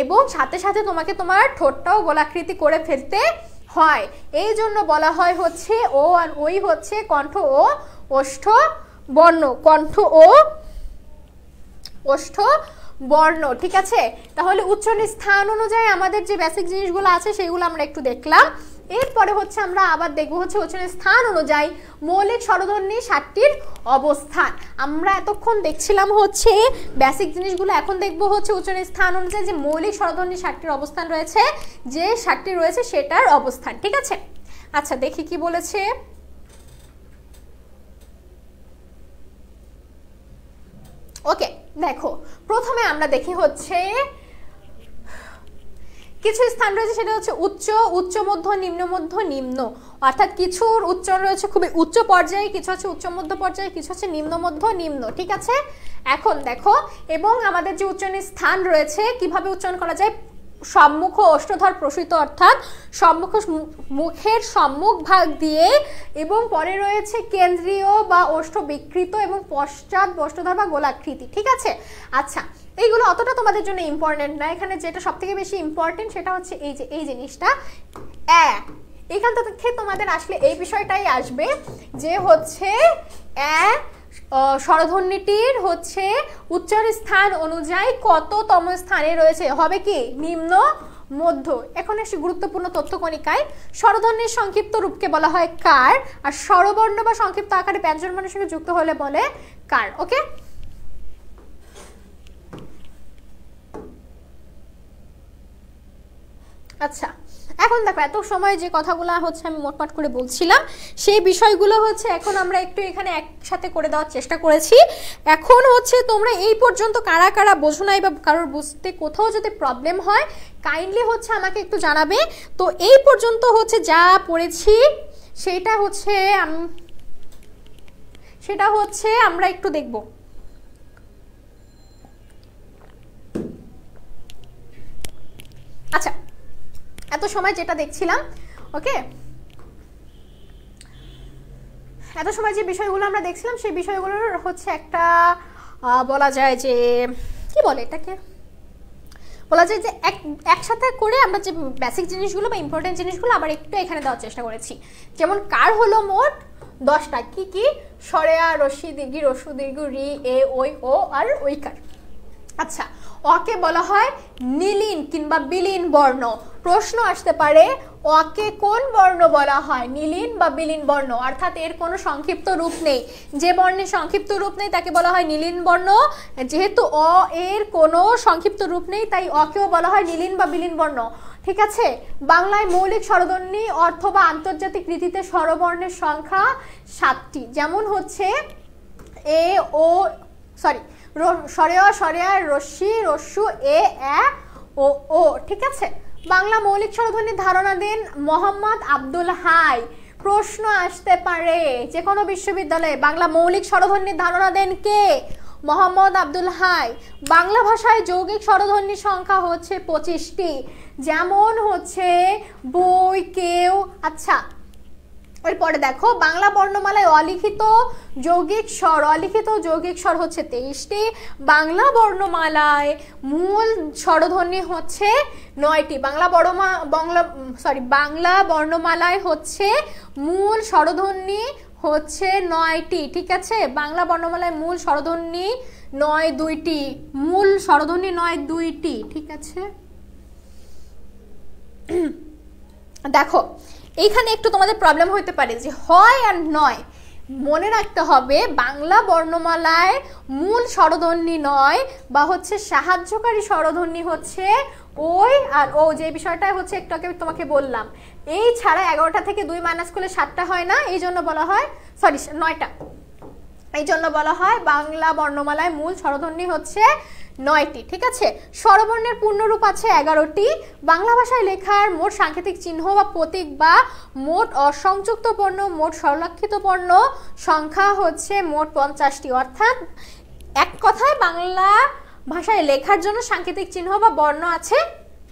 এবং সাথে সাথে তোমাকে তোমার ঠোঁটটাও গোলাকৃতি করে ফেলতে হয়। এই জন্য বলা হয় হচ্ছে ও আর ওই হচ্ছে কণ্ঠ ও ওষ্ঠ বর্ণ, কণ্ঠ ও ওষ্ঠ বর্ণ। ঠিক আছে, তাহলে উচ্চারণ স্থান অনুযায়ী আমাদের যে বেসিক জিনিসগুলো আছে সেগুলো আমরা একটু দেখলাম। এরপরে হচ্ছে আমরা আবার দেখবো হচ্ছে উচ্চারণের স্থান অনুযায়ী মৌলিক স্বরধ্বনি 7টির অবস্থান। আমরা এতক্ষণ দেখছিলাম হচ্ছে বেসিক জিনিসগুলো, এখন দেখবো হচ্ছে উচ্চারণের স্থান অনুযায়ী যে মৌলিক স্বরধ্বনি 7টির অবস্থান রয়েছে, যে 7টি রয়েছে সেটার অবস্থান। ঠিক আছে, আচ্ছা দেখি কি বলেছে। ওকে, দেখো প্রথমে আমরা দেখি হচ্ছে কিছু স্থান রয়েছে, সেটা হচ্ছে উচ্চ, উচ্চ মধ্য, নিম্ন মধ্য, নিম্ন। অর্থাৎ কিছুর উচ্চারণ রয়েছে খুবই উচ্চ পর্যায়ে, কিছু হচ্ছে উচ্চ মধ্য পর্যায়ে, কিছু হচ্ছে নিম্ন মধ্য নিম্ন। ঠিক আছে, এখন দেখো এবং আমাদের যে উচ্চারণের স্থান রয়েছে কিভাবে উচ্চারণ করা যায়, সম্মুখ ওষ্ঠধর প্রসূত, অর্থাৎ সম্মুখ মুখের সম্মুখ ভাগ দিয়ে, এবং পরে রয়েছে কেন্দ্রীয় বা ওষ্ঠ বিকৃত, এবং পশ্চাৎ ওষ্ঠধর বা গোলাকৃতি। ঠিক আছে, আচ্ছা এইগুলো অতটা তোমাদের জন্য ইম্পর্টেন্ট না, এখানে যেটা সব থেকে বেশি ইম্পর্টেন্ট সেটা হচ্ছে এই যে এই জিনিসটা এখান থেকে তোমাদের আসলে এই বিষয়টাই আসবে যে হচ্ছে স্বরধ্বনিটির হচ্ছে উচ্চারণ স্থান অনুযায়ী কততম স্থানে রয়েছে, হবে কি নিম্ন মধ্য। এখন এসে গুরুত্বপূর্ণ তথ্য কণিকায় স্বরধ্বনির সংক্ষিপ্ত রূপকে বলা হয় কার, আর স্বরবর্ণ বা সংক্ষিপ্ত আকারে ব্যঞ্জনবর্ণের সঙ্গে যুক্ত হলে বলে কার। ওকে, আচ্ছা এখন দেখো এত সময় যে কথাগুলো হচ্ছে আমি মোটমাট করে বলছিলাম সেই বিষয়গুলো হচ্ছে এখন আমরা একটু এখানে একসাথে করে দেওয়ার চেষ্টা করেছি। এখন হচ্ছে তোমরা এই পর্যন্ত কারা কারা বোঝো নাই বা কারোর বুঝতে কোথাও যদি প্রবলেম হয় কাইন্ডলি হচ্ছে আমাকে একটু জানাবে। তো এই পর্যন্ত হচ্ছে যা পড়েছি সেটা হচ্ছে আমরা একটু দেখব। আচ্ছা এত সময় যেটা দেখছিলাম, ওকে এত সময় যে বিষয়গুলো আমরা দেখছিলাম সেই বিষয়গুলোর হচ্ছে একটা বলা যায় যে কি বলে এটাকে, বলা যায় যে একসাথে করে আমরা যে বেসিক জিনিসগুলো বা ইম্পর্টেন্ট জিনিসগুলো আবার একটু এখানে দেওয়ার চেষ্টা করেছি। যেমন কার হলো মোট 10টা, কি কি, সরেয়া, রস্যি, দীর্ঘি, রস্যু, দীর্ঘ, রি, এ, ওই, ও আর ঐকার। আচ্ছা অকে বলা হয় নীলিন কিংবা বিলীন বর্ণ। প্রশ্ন আসতে পারে অকে কোন বর্ণ বলা হয়, নীলিন বা বিলীন বর্ণ, অর্থাৎ এর কোনো সংক্ষিপ্ত রূপ নেই। যে বর্ণের সংক্ষিপ্ত রূপ নেই তাকে বলা হয় নীলিন বর্ণ। যেহেতু অ এর কোনো সংক্ষিপ্ত রূপ নেই তাই অকেও বলা হয় নীলিন বা বিলীন বর্ণ। ঠিক আছে, বাংলায় মৌলিক স্বরধ্বনি অর্থ বা আন্তর্জাতিক রীতিতে স্বরবর্ণের সংখ্যা 7টি। যেমন হচ্ছে এ ও সরেয়া, সরেয়া, রস্যি, রস্যু, এ ও ও। ঠিক আছে, বাংলা মৌলিক স্বরধ্বনির ধারণা দেন মোহাম্মদ আব্দুল হাই। প্রশ্ন আসতে পারে যে কোনো বিশ্ববিদ্যালয়ে। বাংলা মৌলিক স্বরধ্বনির ধারণা দেন কে? মোহাম্মদ আব্দুল হাই। বাংলা ভাষায় যৌগিক স্বরধ্বনির সংখ্যা হচ্ছে 25টি, যেমন হচ্ছে বই, কেউ। আচ্ছা, এরপরে দেখো বাংলা বর্ণমালায় অলিখিত যৌগিক স্বর হচ্ছে 23টি। বাংলা বর্ণমালায় মূল স্বরধ্বনি হচ্ছে 9টি। বাংলা বর্ণমালায় হচ্ছে মূল স্বরধ্বনি হচ্ছে 9টি, ঠিক আছে। বাংলা বর্ণমালায় মূল স্বরধ্বনি 2টি, মূল স্বরধ্বনি 2টি, ঠিক আছে। দেখো এইখানে একটু তোমাদের প্রবলেম হতে পারে যে হয় আর নয়। মনে রাখতে হবে বাংলা বর্ণমালায় মূল স্বরধ্বনি 9 বা হচ্ছে সাহায্যকারী স্বরধ্বনি হচ্ছে ওই আর ও, যে বিষয়টা হচ্ছে একটু আগে তোমাকে বললাম। এই ছাড়া 11টা থেকে 2 মাইনাস করলে 7টা হয় না, এই জন্য বলা হয় 9টা। এই জন্য বলা হয় বাংলা বর্ণমালায় মূল স্বরধ্বনি হচ্ছে 9টি, ঠিক আছে। স্বরবর্ণের পূর্ণরূপ আছে 11টি। বাংলা ভাষায় লেখার মোট সাংকেতিক চিহ্ন বা প্রতীক বা মোট অসংযুক্ত বর্ণ, মোট স্বরলিখিত বর্ণ সংখ্যা হচ্ছে মোট 50টি। অর্থাৎ এক কথায় বাংলা ভাষায় লেখার জন্য সাংকেতিক চিহ্ন বা বর্ণ আছে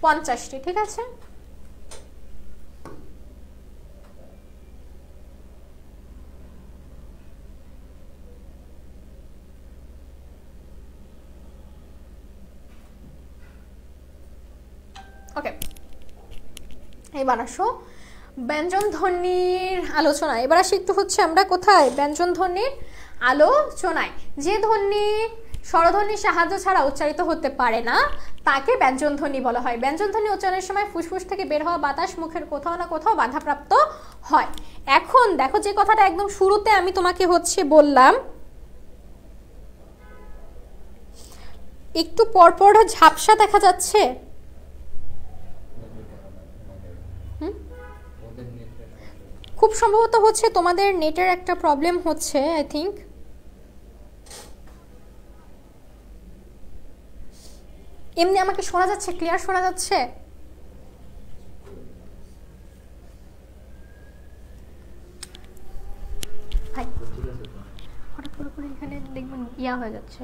50টি, ঠিক আছে। ওকে, এবার আসো ব্যঞ্জন ধ্বনির আলোচনায়। এবার আসি একটু হচ্ছে আমরা কোথায়, ব্যঞ্জন ধ্বনির আলোচনায়। যে ধ্বনি স্বরধ্বনির সাহায্য ছাড়া উচ্চারিত হতে পারে না তাকে ব্যঞ্জন ধ্বনি বলা হয়। ব্যঞ্জন ধ্বনি উচ্চারণের সময় ফুসফুস থেকে বের হওয়া বাতাস মুখের কোথাও না কোথাও বাধাপ্রাপ্ত হয়। এখন দেখো যে কথাটা একদম শুরুতে আমি তোমাকে হচ্ছে বললাম, একটু পরপর ঝাপসা দেখা যাচ্ছে। খুব সম্ভবত হচ্ছে তোমাদের নেটের একটা প্রবলেম হচ্ছে, আই থিঙ্ক। এমনি আমাকে শোনা যাচ্ছে, ক্লিয়ার শোনা যাচ্ছে? ভাই হঠাৎ করে এখানে দেখবেন ইয়া হয়ে যাচ্ছে।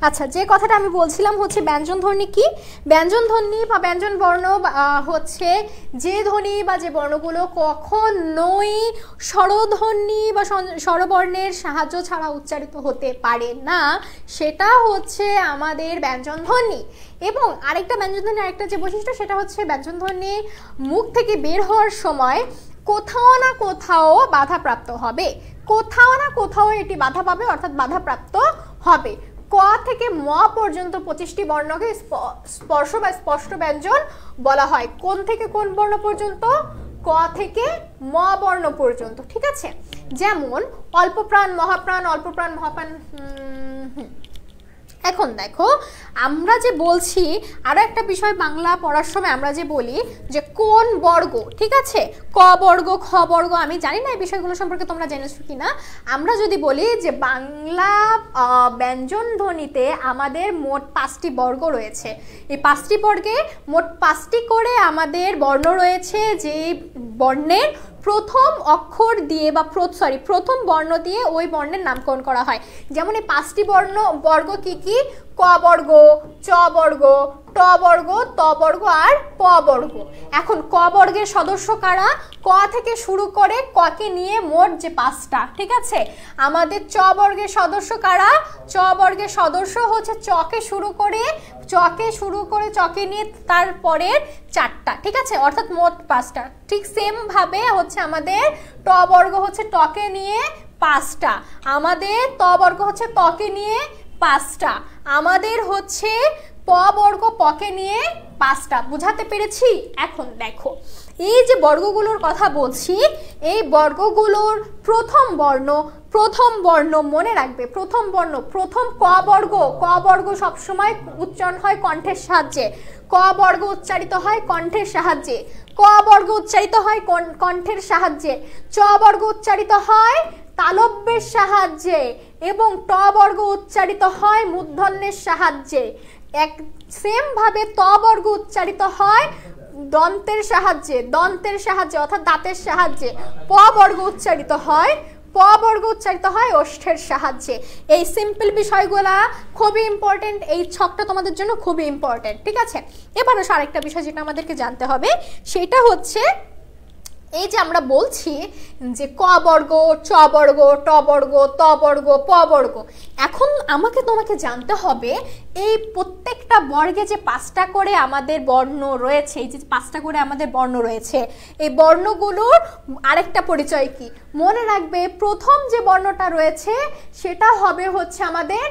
আচ্ছা, যে কথাটা আমি বলছিলাম হচ্ছে ব্যঞ্জন ধ্বনি কি, ব্যঞ্জন ধ্বনি বা ব্যঞ্জন বর্ণ হচ্ছে যে ধ্বনি বা যে বর্ণগুলো কখনোই স্বরধ্বনি বা স্বরবর্ণের সাহায্য ছাড়া উচ্চারিত হতে পারে না, সেটা হচ্ছে আমাদের ব্যঞ্জন ধ্বনি। এবং আরেকটা ব্যঞ্জন ধ্বনি আরেকটা যে বৈশিষ্ট্য, সেটা হচ্ছে ব্যঞ্জন ধ্বনি মুখ থেকে বের হওয়ার সময় কোথাও না কোথাও বাধাপ্রাপ্ত হবে, কোথাও না কোথাও এটি বাধা পাবে, অর্থাৎ বাধাপ্রাপ্ত হবে। ক থেকে ম পর্যন্ত 25টি বর্ণকে স্পর্শ বা স্পষ্ট ব্যঞ্জন বলা হয়। কোন থেকে কোন বর্ণ পর্যন্ত? ক থেকে ম বর্ণ পর্যন্ত, ঠিক আছে। যেমন অল্পপ্রাণ, মহাপ্রাণ, অল্পপ্রাণ, মহাপ্রাণ। এখন দেখো আমরা যে বলছি আরো একটা বিষয়, বাংলা পড়ার সময় আমরা যে বলি যে কোন বর্গ, ঠিক আছে, ক বর্গ, খ বর্গ। আমি জানি না এই বিষয়গুলো সম্পর্কে তোমরা জেনেছো কিনা। আমরা যদি বলি যে বাংলা ব্যঞ্জন ধ্বনিতে আমাদের মোট 5টি বর্গ রয়েছে, এই 5টি বর্গে মোট 5টি করে আমাদের বর্ণ রয়েছে, যে বর্ণের প্রথম অক্ষর দিয়ে বা প্রথম বর্ণ দিয়ে ওই বর্ণের নামকরণ করা হয়। যেমন এই 5টি বর্গ কি কি? ক বর্গ, চ বর্গ, ট বর্গ, ত বর্গ আর প বর্গ। এখন ক বর্গের সদস্য কারা? ক থেকে শুরু করে ককে নিয়ে মোট যে 5টা, ঠিক আছে। আমাদের চ বর্গের সদস্য কারা? চ বর্গের সদস্য হচ্ছে চকে শুরু করে চকে নিয়ে তারপরের 4টা, ঠিক আছে, অর্থাৎ মোট 5টা। ঠিক সেম ভাবে হচ্ছে আমাদের ট বর্গ হচ্ছে টকে নিয়ে 5টা, আমাদের ত বর্গ হচ্ছে তকে নিয়ে 5টা, আমাদের হচ্ছে প বর্গ পকে নিয়ে 5টা। বুঝাতে পেরেছি? এখন দেখো এই যে বর্গগুলোর কথা বলছি, এই বর্গগুলোর প্রথম বর্ণ মনে রাখবে, প্রথম বর্ণ, প্রথম ক বর্গ সবসময় উচ্চারণ হয় কণ্ঠের সাহায্যে। ক বর্গ উচ্চারিত হয় কণ্ঠের সাহায্যে, ক বর্গ উচ্চারিত হয় কণ্ঠের সাহায্যে, চ বর্গ উচ্চারিত হয় তালব্যের সাহায্যে এবং ট বর্গ উচ্চারিত হয় মূর্ধন্যের সাহায্যে। এক সেম ভাবে ত বর্গ উচ্চারিত হয় দন্তের সাহায্যে অর্থাৎ দাঁতের সাহায্যে। প বর্গ উচ্চারিত হয় ওষ্ঠের সাহায্যে। এই সিম্পল বিষয়গুলা খুবই ইম্পর্টেন্ট, এই ছকটা তোমাদের জন্য খুবই ইম্পর্টেন্ট, ঠিক আছে। এবারে আরেকটা বিষয় যেটা আমাদেরকে জানতে হবে সেটা হচ্ছে এই যে আমরা বলছি যে ক বর্গ, চ বর্গ, ট বর্গ, ত বর্গ, প বর্গ, এখন তোমাকে জানতে হবে এই প্রত্যেকটা বর্গে যে 5টা করে আমাদের বর্ণ রয়েছে, এই যে 5টা করে আমাদের বর্ণ রয়েছে, এই বর্ণগুলোর আরেকটা পরিচয় কি মনে রাখবে। প্রথম যে বর্ণটা রয়েছে সেটা হবে হচ্ছে আমাদের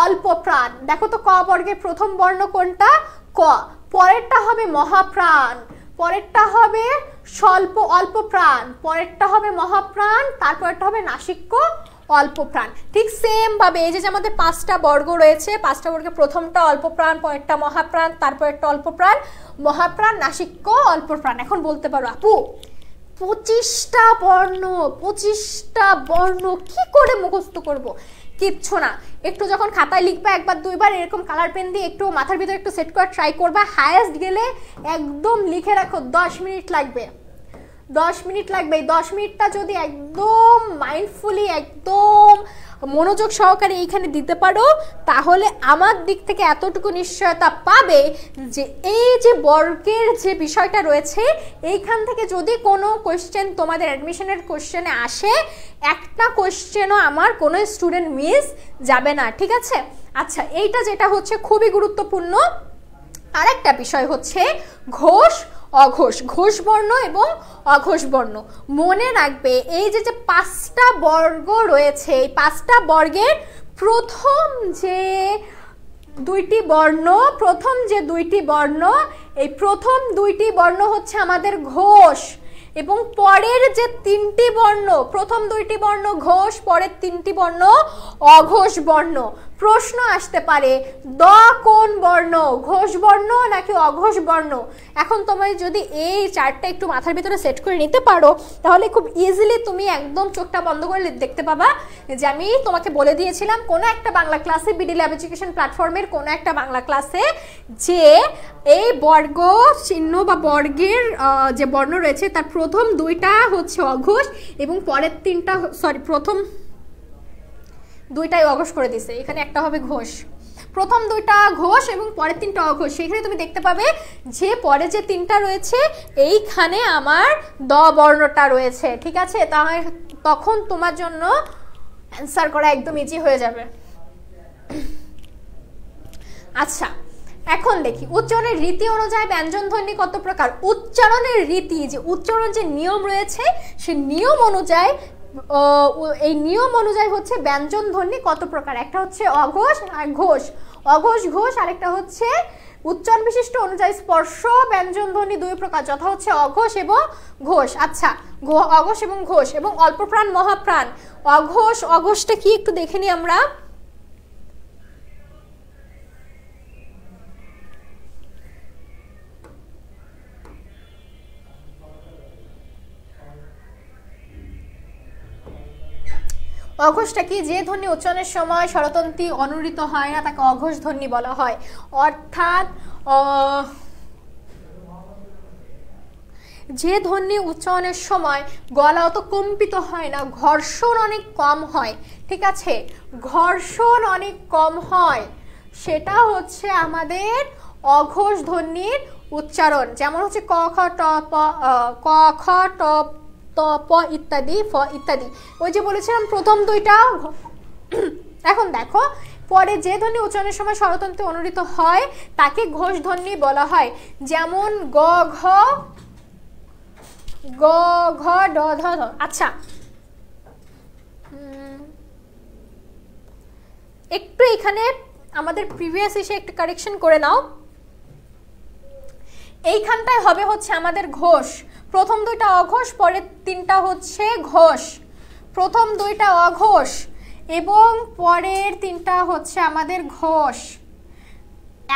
অল্প প্রাণ। দেখো তো ক বর্গের প্রথম বর্ণ কোনটা? ক। পরেরটা হবে মহাপ্রাণ, পরেরটা হবে অল্প প্রাণ, পরেরটা হবে মহাপ্রাণ, তারপরটা হবে নাসিক্য অল্প প্রাণ। ঠিক সেম ভাবে এই যে আমাদের 5টা বর্গ রয়েছে, 5টা বর্গের প্রথমটা অল্প প্রাণ, পরেরটা মহাপ্রাণ, তারপরেরটা অল্প প্রাণ, মহাপ্রাণ, নাসিক্য অল্প প্রাণ। এখন বলতে পারো আপু 25টা বর্ণ কি করে মুখস্থ করব? কিচ্ছু না, একটু যখন খাতায় লিখবা একবার দুইবার এরকম কালার পেন দিয়ে একটু মাথার ভিতরে একটু সেট করে ট্রাই করবা, হায়েস্ট গেলে একদম লিখে রাখো 10 মিনিট লাগবে। 10 মিনিট লাগবে। এই 10 মিনিটটা যদি একদম মাইন্ডফুলি একদম মনোযোগ সহকারে এইখানে দিতে পারো তাহলে আমার দিক থেকে এতটুকু নিশ্চয়তা পাবে যে এই যে বর্গের যে বিষয়টা রয়েছে এইখান থেকে যদি কোনো কোয়েশ্চেন তোমাদের অ্যাডমিশনের কোয়েশ্চেনে আসে, একটা কোয়েশ্চেনও আমার কোনো স্টুডেন্ট মিস যাবে না, ঠিক আছে। আচ্ছা, এইটা যেটা হচ্ছে খুবই গুরুত্বপূর্ণ। আরেকটা বিষয় হচ্ছে ঘোষ অঘোষ, ঘোষ বর্ণ এবং অঘোষ বর্ণ। মনে রাখবে এই যে 5টা বর্গ রয়েছে, এই 5টা বর্গের প্রথম যে দুইটি বর্ণ এই প্রথম দুইটি বর্ণ হচ্ছে আমাদের ঘোষ এবং পরের যে 3টি বর্ণ, প্রথম 2টি বর্ণ ঘোষ, পরের 3টি বর্ণ অঘোষ বর্ণ। প্রশ্ন আসতে পারে দ কোন বর্ণ, ঘোষ বর্ণ নাকি অঘোষ বর্ণ? এখন তুমি যদি এই চারটা একটু মাথার ভিতরে সেট করে নিতে পারো তাহলে খুব ইজিলি তুমি একদম চোখটা বন্ধ করে দেখতে পাবা যে আমি তোমাকে বলে দিয়েছিলাম কোনো একটা বাংলা ক্লাসে, বিডি ল্যাব এডুকেশন প্ল্যাটফর্মের কোনো একটা বাংলা ক্লাসে, যে এই বর্গ চিহ্ন বা বর্গের যে বর্ণ রয়েছে তার প্রথম 2টা হচ্ছে অঘোষ এবং পরের 3টা প্রথম 2টাই অঘোষ করে দিছে, এখানে একটা হবে ঘোষ। প্রথম 2টা ঘোষ এবং পরের 3টা অঘোষ। সেখানে তুমি দেখতে পাবে যে পরে যে 3টা রয়েছে এইখানে আমার দ বর্ণটা রয়েছে, ঠিক আছে। তাহলে তখন তোমার জন্য অ্যান্সার করা একদম ইজি হয়ে যাবে। আচ্ছা, এখন দেখি উচ্চারণের রীতি অনুযায়ী ব্যঞ্জনধ্বনি কত প্রকার। উচ্চারণের রীতি, যে উচ্চারণ যে নিয়ম রয়েছে সেই নিয়ম অনুযায়ী এই নিয়ম অনুযায়ী হচ্ছে ব্যঞ্জনধ্বনি কত প্রকার। একটা হচ্ছে অঘোষ আর ঘোষ, অঘোষ ঘোষ, আরেকটা হচ্ছে উচ্চারণ বিশিষ্ট অনুযায়ী স্পর্শ ব্যঞ্জনধ্বনি 2 প্রকার, যথা হচ্ছে অঘোষ এবং ঘোষ। আচ্ছা, অঘোষ এবং ঘোষ এবং অল্পপ্রাণ মহাপ্রাণ। অঘোষটা কি একটু দেখে নিই আমরা। অঘোষটা কি? যে ধ্বনি উচ্চারণের সময় স্বরতন্ত্রী অনুরিত হয় না তাকে অঘোষ ধ্বনি বলা হয়। অর্থাৎ যে ধ্বনি উচ্চারণের সময় গলা অত কম্পিত হয় না, ঘর্ষণ অনেক কম হয়, ঠিক আছে, ঘর্ষণ অনেক কম হয়, সেটা হচ্ছে আমাদের অঘোষ ধ্বনির উচ্চারণ। যেমন হচ্ছে ক খ ট প, ক খ ট ত প ইত্যাদি, ফ ইত্যাদি। ওই যে বলেছিলাম প্রথম 2টা। এখন দেখো পরে যে ধ্বনি উচ্চারণের সময় স্বরতন্ত্রে অনুরিত হয় তাকে ঘোষ ধ্বনি বলা হয়। যেমন গ ঘ ড ধ ধ। আচ্ছা, একটু এখানে আমাদের প্রিভিয়াস এসে একটু কারেকশন করে নাও। এইখানটায় হবে হচ্ছে আমাদের ঘোষ, প্রথম 2টা অঘোষ, পরের 3টা হচ্ছে ঘোষ। প্রথম 2টা অঘোষ এবং পরের 3টা হচ্ছে আমাদের ঘোষ।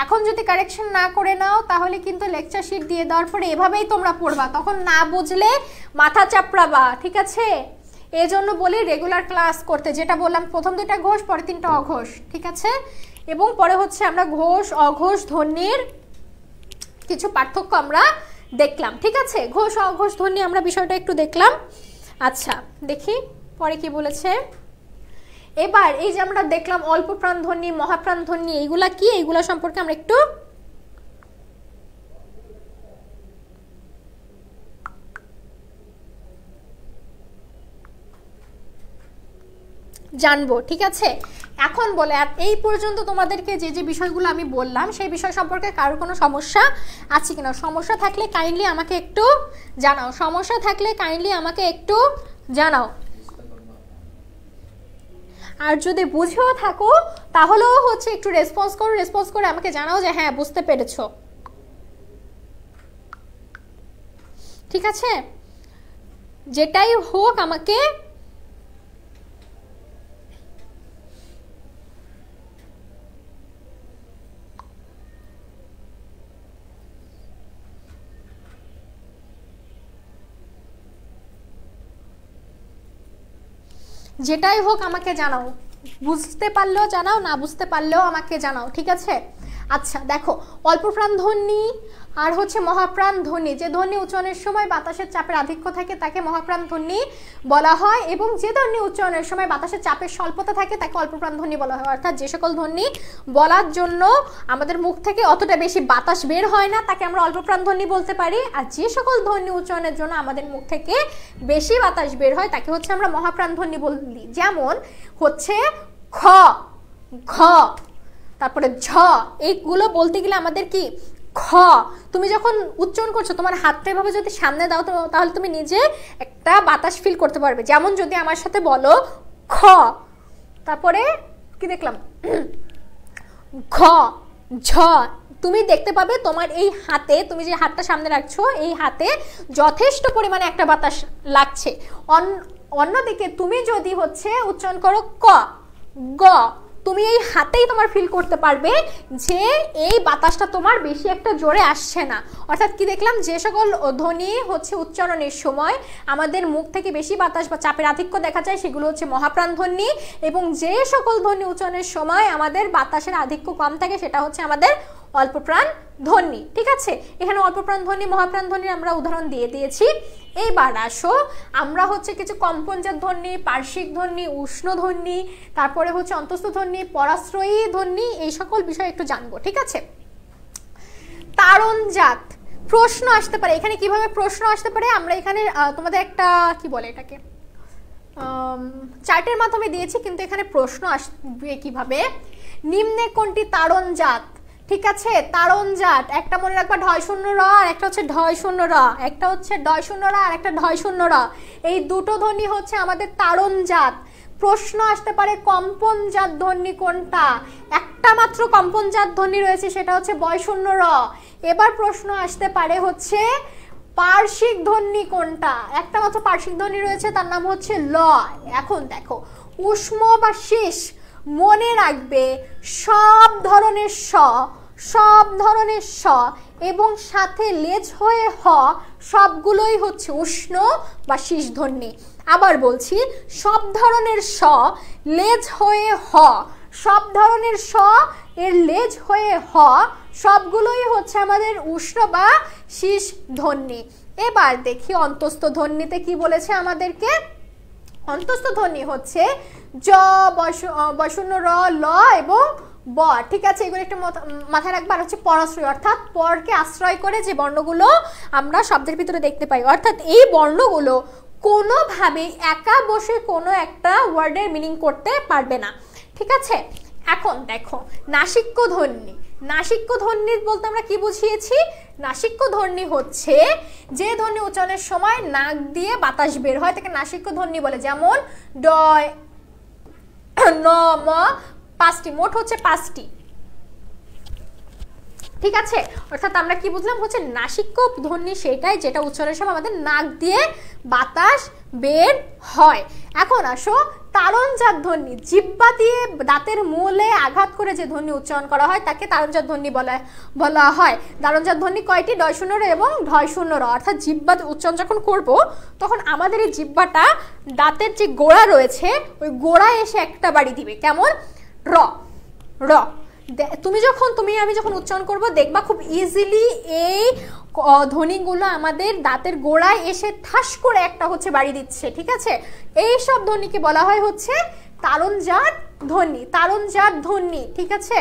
এখন যদি কারেকশন না করে নাও তাহলে কিন্তু লেকচার শিট দিয়ে দেওয়ার পরে এভাবেই তোমরা পড়বা, তখন না বুঝলে মাথা চাপড়াবা, ঠিক আছে। এই জন্য বলি রেগুলার ক্লাস করতে, যেটা বললাম প্রথম 2টা ঘোষ পরের 3টা অঘোষ, ঠিক আছে। এবং পরে হচ্ছে আমরা ঘোষ অঘোষ ধ্বনির কিছু পার্থক্য আমরা দেখলাম। ঠিক আছে, ঘোষ অঘোষ ধ্বনি আমরা বিষয়টা একটু দেখলাম। আচ্ছা দেখি পরে কি বলেছে। এবার এই যে আমরা দেখলাম অল্প প্রাণ ধ্বনি, মহাপ্রাণ ধ্বনি, এইগুলা কি, এইগুলা সম্পর্কে আমরা একটু জানবো। ঠিক আছে, এখন বলে আর এই পর্যন্ত তোমাদেরকে যে যে বিষয়গুলো আমি বললাম সেই বিষয় সম্পর্কে কারোর কোনো সমস্যা আছে কিনা? সমস্যা থাকলে কাইন্ডলি আমাকে একটু জানাও, সমস্যা থাকলে কাইন্ডলি আমাকে একটু জানাও। আর যদি বুঝেও থাকো তাহলেও হচ্ছে একটু রেসপন্স করো, রেসপন্স করে আমাকে জানাও যে হ্যাঁ বুঝতে পেরেছো। ঠিক আছে, যেটাই হোক আমাকে যেটাই হোক আমাকে জানাও, বুঝতে পারলেও জানাও, না বুঝতে পারলেও আমাকে জানাও। ঠিক আছে, আচ্ছা দেখো অল্প প্রাণ ধ্বনি আর হচ্ছে মহাপ্রাণ ধ্বনি, যে ধ্বনি উচ্চারণের সময় বাতাসের চাপের আধিক্য থাকে তাকে মহাপ্রাণ ধ্বনি বলা হয়, এবং যে ধ্বনি উচ্চারণের সময় বাতাসের চাপের স্বল্পতা থাকে তাকে অল্প প্রাণ ধ্বনি বলা হয়। অর্থাৎ যে সকল ধ্বনি বলার জন্য আমাদের মুখ থেকে অতটা বেশি বাতাস বের হয় না তাকে আমরা অল্প প্রাণ ধ্বনি বলতে পারি, আর যে সকল ধ্বনি উচ্চারণের জন্য আমাদের মুখ থেকে বেশি বাতাস বের হয় তাকে হচ্ছে আমরা মহাপ্রাণ ধ্বনি বলি। যেমন হচ্ছে খ, ঘ, তারপরে ঝ, এইগুলো বলতে গেলে আমাদের কি খ, তুমি যখন উচ্চারণ করছো তোমার হাতটা এভাবে যদি সামনে দাও তো তাহলে তুমি নিজে একটা বাতাস ফিল করতে পারবে। যেমন যদি আমার সাথে বলো খ, তারপরে কি দেখলাম ঘ, ঝ, তুমি দেখতে পাবে তোমার এই হাতে, তুমি যে হাতটা সামনে রাখছো এই হাতে যথেষ্ট পরিমাণে একটা বাতাস লাগছে। অন্যদিকে তুমি যদি হচ্ছে উচ্চারণ করো ক, গ, তুমি এই হাতেই তোমার ফিল করতে পারবে যে এই বাতাসটা তোমার বেশি একটা জোরে আসছে না। অর্থাৎ কি দেখলাম, যে সকল ধ্বনি হচ্ছে উচ্চারণের সময় আমাদের মুখ থেকে বেশি বাতাস বা চাপের আধিক্য দেখা যায় সেগুলো হচ্ছে মহাপ্রাণ ধ্বনি, এবং যে সকল ধ্বনি উচ্চারণের সময় আমাদের বাতাসের আধিক্য কম থাকে সেটা হচ্ছে আমাদের অল্প প্রাণ ধ্বনি। ঠিক আছে, এখানে অল্প প্রাণ ধ্বনি মহাপ্রাণ ধ্বনির আমরা উদাহরণ দিয়ে দিয়েছি। এইবার আসো আমরা হচ্ছে কিছু কম্পনজাত ধ্বনি, পার্শ্বিক ধ্বনি, উষ্ণ ধ্বনি, তারপরে হচ্ছে অন্তস্থ ধ্বনি, পরাশ্রয়ী ধ্বনি, এই সকল বিষয় একটু জানবো। ঠিক আছে, তাড়নজাত প্রশ্ন আসতে পারে এখানে, কিভাবে প্রশ্ন আসতে পারে আমরা এখানে তোমাদের একটা কি বলে এটাকে চার্টের মাধ্যমে দিয়েছি, কিন্তু এখানে প্রশ্ন আসবে কিভাবে। নিম্নে কোনটি তাড়নজাত? ঠিক আছে, তাড়নজাত একটা মনে রাখবা ঢয় শূন্য র আর একটা হচ্ছে ঢয় শূন্য র, একটা হচ্ছে ডয় শূন্য র আর একটা ঢয় শূন্য র, এই দুটো ধ্বনি হচ্ছে আমাদের তাড়নজাত। প্রশ্ন আসতে পারে কম্পনজাত ধ্বনি কোনটা? একটা মাত্র কম্পনজাত ধ্বনি রয়েছে সেটা হচ্ছে বয় শূন্য র। এবার প্রশ্ন আসতে পারে হচ্ছে পার্শ্বিক ধ্বনি কোনটা? একটা মাত্র পার্শ্বিক ধ্বনি রয়েছে তার নাম হচ্ছে ল। এখন দেখো উষ্ম বা শীষ, মনে রাখবে সব ধরনের স, সব ধরনের স এবং সাথে লেজ হয়ে হ সবগুলোই হচ্ছে উষ্ণ বা শীষ ধ্বনি। আবার বলছি, সব ধরনের স লেজ হয়ে হ, সব ধরনের স এর লেজ হয়ে হ সবগুলোই হচ্ছে আমাদের উষ্ণ বা শীষ ধ্বনি। এবার দেখি অন্তস্থ ধ্বনিতে কি বলেছে আমাদেরকে। অন্তস্থ ধ্বনি হচ্ছে জ, বয়শূন্য র, ল এবং ব। ঠিক আছে, এগুলো একটু মাথায় রাখবো। আর হচ্ছে পরাশ্রয়, অর্থাৎ পরকে আশ্রয় করে যে বর্ণগুলো আমরা শব্দের ভিতরে দেখতে পাই, অর্থাৎ এই বর্ণগুলো কোনোভাবে একা বসে কোনো একটা ওয়ার্ডের মিনিং করতে পারবে না। ঠিক আছে, এখন দেখো নাসিক্য ধ্বনি। নাসিক্য ধ্বনি বলতে আমরা কি বুঝিয়েছি? নাসিক্য ধ্বনি হচ্ছে যে ধ্বনি উচ্চারণের সময় নাক দিয়ে বাতাস বের হয় তাকে নাসিক্য ধ্বনি বলে। যেমন ডয়, ন, ম, পাঁচটি, মোট হচ্ছে পাঁচটি। ঠিক আছে, অর্থাৎ আমরা কি বুঝলাম হচ্ছে নাসিক্য ধ্বনি সেটাই যেটা উচ্চারণের সময় আমাদের নাক দিয়ে বাতাস বের হয়। এখন আসো তাড়নজাত ধ্বনি, জিহ্বা দিয়ে দাঁতের মূলে আঘাত করে যে ধ্বনি উচ্চারণ করা হয় তাকে তাড়নজাত ধ্বনি বলা হয়। তাড়নজাত ধ্বনি কয়টি? ডয় শূন্য র এবং ঢয় শূন্য র। অর্থাৎ জিহ্বা উচ্চারণ যখন করব তখন আমাদের এই জিহ্বাটা দাঁতের যে গোড়া রয়েছে ওই গোড়ায় এসে একটা বাড়ি দিবে। কেমন? র, র। আমি যখন উচ্চারণ করব দেখবা খুব ইজিলি এই ধ্বনিগুলো আমাদের দাঁতের গোড়ায় এসে ঠাস করে একটা হচ্ছে বাড়ি দিচ্ছে, ঠিক আছে? এই সব ধ্বনিকে বলা হয় হচ্ছে তালনজাত ধ্বনি, তালনজাত ধ্বনি, ঠিক আছে?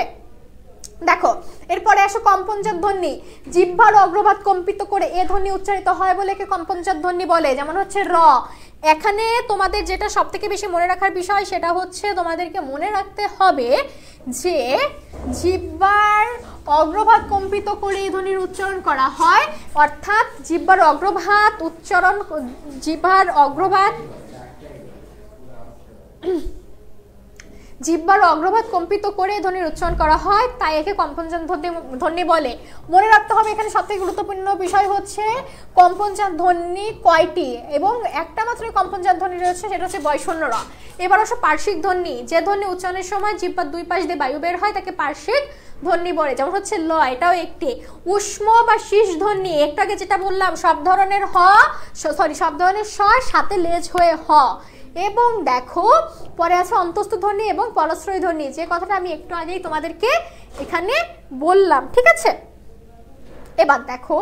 দেখো এরপরে আসো কম্পনজাত ধ্বনি। জিহ্বার অগ্রভাগ কম্পিত করে এ ধ্বনি উচ্চারিত হয় বলে একে কম্পনজাত ধ্বনি বলে। যেমন হচ্ছে র। এখানে তোমাদের যেটা সবথেকে বেশি মনে রাখার বিষয় সেটা হচ্ছে তোমাদেরকে মনে রাখতে হবে যে জিহ্বার অগ্রভাগ কম্পিত করে এই ধ্বনির উচ্চারণ করা হয়, অর্থাৎ জিহ্বার অগ্রভাগ উচ্চারণ, জিহ্বার অগ্রভাগ কম্পিত করে ধ্বনির উচ্চারণ করা হয়, তাই একে কম্পনজাত ধ্বনি বলে। মনে রাখতে হবে এখানে সবথেকে গুরুত্বপূর্ণ বিষয় হচ্ছে কম্পনজাত ধ্বনি কয়টি, এবং একটা মাত্র কম্পনজাত ধ্বনি রয়েছে, সেটা হচ্ছে বয়শূন্য র। এবার আসলে পার্শ্বিক ধ্বনি। যে ধ্বনি উচ্চারণের সময় জিহ্বার দুই পাশ দিয়ে বায়ু বের হয় তাকে পার্শ্বিক ধ্বনি বলে। যেমন হচ্ছে ল, এটাও একটি। উষ্ম বা শীষ ধ্বনি, একটু আগে যেটা বললাম সব ধরনের সব ধরনের স সাথে লেজ হয়ে হ। এবং দেখো পরে আছে অন্তস্থ ধ্বনি এবং পরশ্রয় ধ্বনি, যে কথাটা আমি একটু আগেই তোমাদেরকে এখানে বললাম, ঠিক আছে? এবার দেখো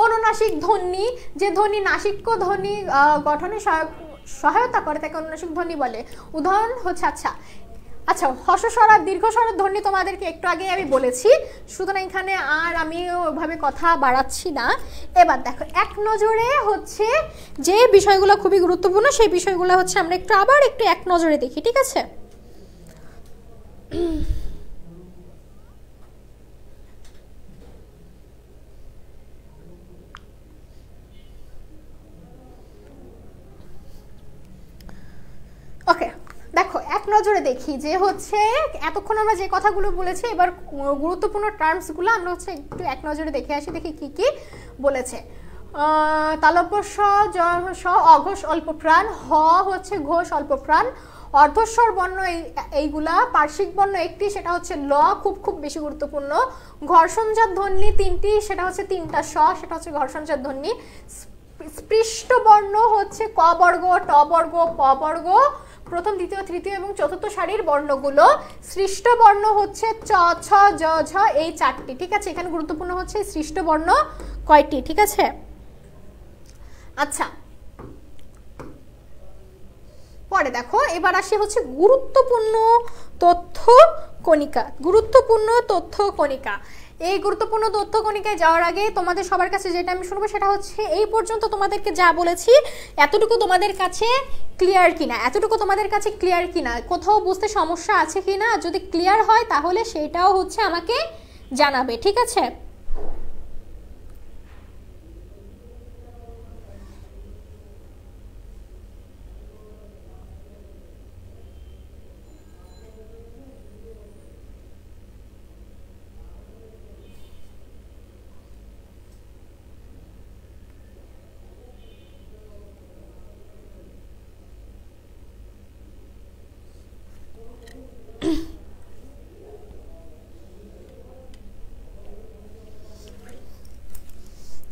অনুনাসিক ধ্বনি। যে ধ্বনি নাসিক্য ধ্বনি গঠনে সহায়তা করে তাকে অনুনাসিক ধ্বনি বলে। উদাহরণ হচ্ছে আচ্ছা হর্ষস্বর আর দীর্ঘস্বরের ধ্বনি তোমাদেরকে একটু আগে আমি বলেছি, সুতরাং এখানে আর আমি ওইভাবে কথা বাড়াচ্ছি না। এবার দেখো এক নজরে হচ্ছে যে বিষয়গুলো খুবই গুরুত্বপূর্ণ সেই বিষয়গুলো হচ্ছে আমরা আবার একটু এক নজরে দেখি, ঠিক আছে? ওকে, দেখো এক নজরে দেখি যে হচ্ছে এতক্ষণ আমরা যে কথাগুলো বলেছি, এবার গুরুত্বপূর্ণ টার্মসগুলো আমরা হচ্ছে একটু এক নজরে দেখে আসি, দেখি কি কি বলেছে। তালব্য স অঘোষ অল্প প্রাণ, হ হচ্ছে ঘোষ অল্প প্রাণ, অর্ধস্বর বর্ণ এইগুলা, পার্শ্বিক বর্ণ একটি সেটা হচ্ছে ল, খুব খুব বেশি গুরুত্বপূর্ণ। ঘর্ষণজাত ধ্বনি তিনটি, সেটা হচ্ছে তিনটা স, সেটা হচ্ছে ঘর্ষণজাত ধ্বনি। স্পৃষ্ট বর্ণ হচ্ছে ক বর্গ, ট বর্গ, প বর্গ, প্রথম দ্বিতীয় তৃতীয় এবং চতুর্থ সারির বর্ণগুলো। সৃষ্ট বর্ণ হচ্ছে চ ছ জ ঝ এই চারটি, ঠিক আছে? এখানে গুরুত্বপূর্ণ হচ্ছে সৃষ্ট বর্ণ কয়টি, ঠিক আছে? আচ্ছা পরে দেখো এবার আসি হচ্ছে গুরুত্বপূর্ণ তথ্য কণিকা। গুরুত্বপূর্ণ তথ্য কণিকা। এই গুরুত্বপূর্ণ তথ্য কণিকায় যাওয়ার আগে তোমাদের সবার কাছে যেটা আমি শুনবো সেটা হচ্ছে এই পর্যন্ত তোমাদেরকে যা বলেছি এতটুকু তোমাদের কাছে ক্লিয়ার কিনা, এতটুকু তোমাদের কাছে ক্লিয়ার কিনা, কোথাও বুঝতে সমস্যা আছে কিনা। যদি ক্লিয়ার হয় তাহলে সেটাও হচ্ছে আমাকে জানাবে, ঠিক আছে?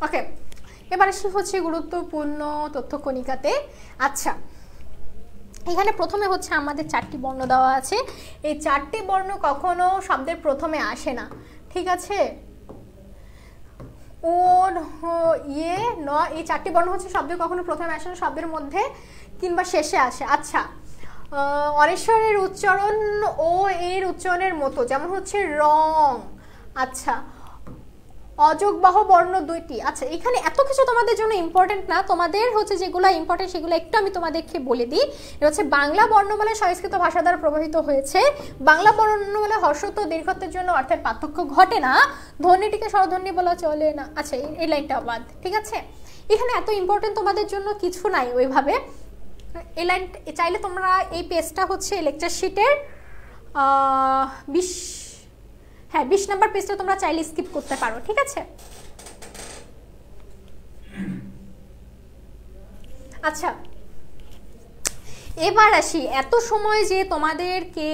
ওকে, এবার আসি হচ্ছে গুরুত্বপূর্ণ তথ্য কণিকাতে। আচ্ছা এখানে প্রথমে হচ্ছে আমাদের চারটি বর্ণ দেওয়া আছে। এই চারটি বর্ণ কখনো শব্দের প্রথমে আসে না, ঠিক আছে? ও ইয়ে ন এই চারটি বর্ণ হচ্ছে শব্দের কখনো প্রথমে আসে না, শব্দের মধ্যে কিংবা শেষে আসে। আচ্ছা অনেশ্বরের উচ্চারণ ও এর উচ্চারণের মতো, যেমন হচ্ছে রং। আচ্ছা অযোগবাহ বর্ণ দুইটি। আচ্ছা এখানে এত কিছু তোমাদের জন্য ইম্পর্টেন্ট না, তোমাদের হচ্ছে যেগুলো ইম্পর্টেন্ট সেগুলো একটু আমি তোমাদেরকে বলে দিই। এটা হচ্ছে বাংলা বর্ণমালা সংস্কৃত ভাষা দ্বারা প্রভাবিত হয়েছে। বাংলা বর্ণমালা হর্ষত্ব দীর্ঘত্বের জন্য অর্থের পার্থক্য ঘটে না, ধ্বনিটিকে স্বরধ্বনি বলা চলে না। আচ্ছা এই লাইনটা বাদ, ঠিক আছে? এখানে এত ইম্পর্টেন্ট তোমাদের জন্য কিছু নাই ওইভাবে। এই লাইন চাইলে তোমরা এই পেজটা হচ্ছে লেকচার শিটের 20 নম্বর পেজটা তোমরা চাইলে স্কিপ করতে পারো, ঠিক আছে? আচ্ছা এবার আসি, এত সময় যে তোমাদেরকে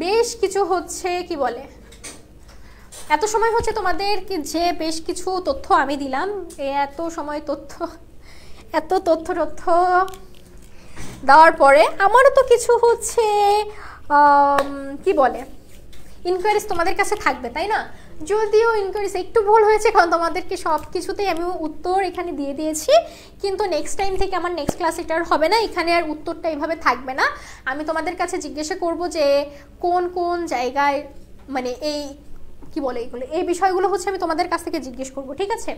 বেশ কিছু হচ্ছে কি বলে, এত সময় হচ্ছে তোমাদেরকে যে বেশ কিছু তথ্য আমি দিলাম, এত সময় এত তথ্য দেওয়ার পরে আমারও তো কিছু হচ্ছে কি বলে ইনকোয়ারিজ তোমাদের কাছে থাকবে, তাই না? যদিও ইনকোয়ারিজ একটু ভুল হয়েছে, কারণ তোমাদেরকে সব কিছুতেই আমি উত্তর এখানে দিয়ে দিয়েছি, কিন্তু নেক্সট টাইম থেকে আমার নেক্সট ক্লাস এটা আর হবে না, এখানে আর উত্তরটা এইভাবে থাকবে না। আমি তোমাদের কাছে জিজ্ঞাসা করব যে কোন কোন জায়গায় মানে এই কি বলে এইগুলো, এই বিষয়গুলো হচ্ছে আমি তোমাদের কাছ থেকে জিজ্ঞেস করব, ঠিক আছে?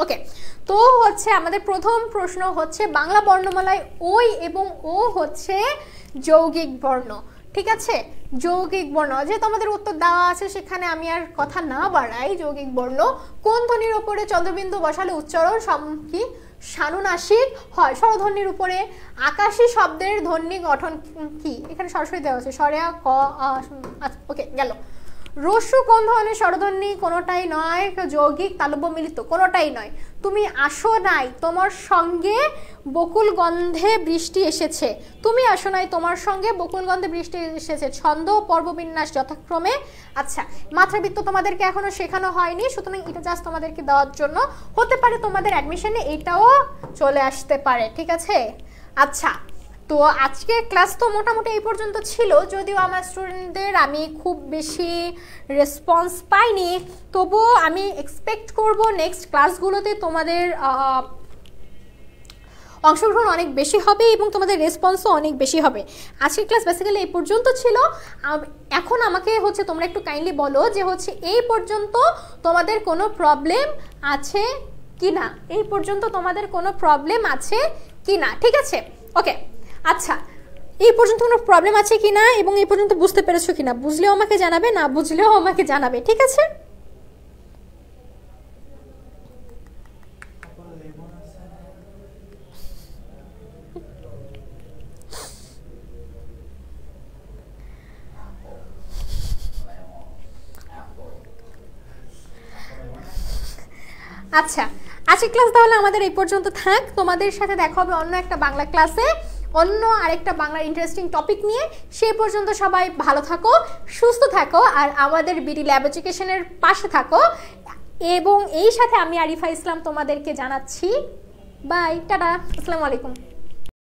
ওকে, তো হচ্ছে আমাদের প্রথম প্রশ্ন হচ্ছে বাংলা বর্ণমালায় ওই এবং ও হচ্ছে যৌগিক বর্ণ, ঠিক আছে? যৌগিক বর্ণ যেহেতু আমাদের উত্তর দেওয়া আছে, সেখানে আমি আর কথা না বাড়াই। যৌগিক বর্ণ কোন ধ্বনির উপরে চন্দ্রবিন্দু বসালে উচ্চারণ কি সানুনাসিক হয়? স্বরধ্বনির উপরে। আকাশী শব্দের ধ্বনি গঠন কি? এখানে সরাসরি দেওয়া আছে সরেয়া ক। ওকে, গেল। রস্যু কোন ধরনের স্বরধ্বনি? কোনোটাই নয়। যৌগিক তালব্য মিলিত? কোনোটাই নয়। তুমি আসো নাই তোমার সঙ্গে বকুল গন্ধে বৃষ্টি এসেছে? তুমি আসো নাই তোমার সঙ্গে বকুল গন্ধে বৃষ্টি এসেছে। ছন্দ পর্ববিন্যাস যথাক্রমে। আচ্ছা, মাত্রাবৃত্ত তোমাদেরকে এখনো শেখানো হয়নি, সুতরাং এটা জাস্ট তোমাদেরকে দেওয়ার জন্য। হতে পারে তোমাদের অ্যাডমিশনে এটাও চলে আসতে পারে, ঠিক আছে? আচ্ছা, তো আজকের ক্লাস তো মোটামুটি এই পর্যন্ত ছিল, যদিও আমার স্টুডেন্টদের আমি খুব বেশি রেসপন্স পাইনি, তবুও আমি এক্সপেক্ট করব নেক্সট ক্লাসগুলোতে তোমাদের অংশগ্রহণ অনেক বেশি হবে এবং তোমাদের রেসপন্সও অনেক বেশি হবে। আজকের ক্লাস বেসিক্যালি এই পর্যন্ত ছিল। এখন আমাকে হচ্ছে তোমরা একটু কাইন্ডলি বলো যে হচ্ছে এই পর্যন্ত তোমাদের কোনো প্রবলেম আছে কি না, এই পর্যন্ত তোমাদের কোনো প্রবলেম আছে কি না, ঠিক আছে? ওকে, আচ্ছা, এই পর্যন্ত কোনো প্রবলেম আছে কি না এবং এই পর্যন্ত বুঝতে পেরেছো কি না, বুঝলেও আমাকে জানাবে, না বুঝলেও আমাকে জানাবে, ঠিক আছে? আচ্ছা, আজকের ক্লাস তাহলে আমাদের এই পর্যন্ত থাক। তোমাদের সাথে দেখা হবে অন্য একটা বাংলা ক্লাসে, অন্য আরেকটা বাংলার ইন্টারেস্টিং টপিক নিয়ে। সেই পর্যন্ত সবাই ভালো থাকো, সুস্থ থাকো, আর আমাদের বিডি ল্যাব এডুকেশনের পাশে থাকো। এবং এই সাথে আমি আরিফা ইসলাম তোমাদেরকে জানাচ্ছি বাই, টাটা, আসসালামু আলাইকুম।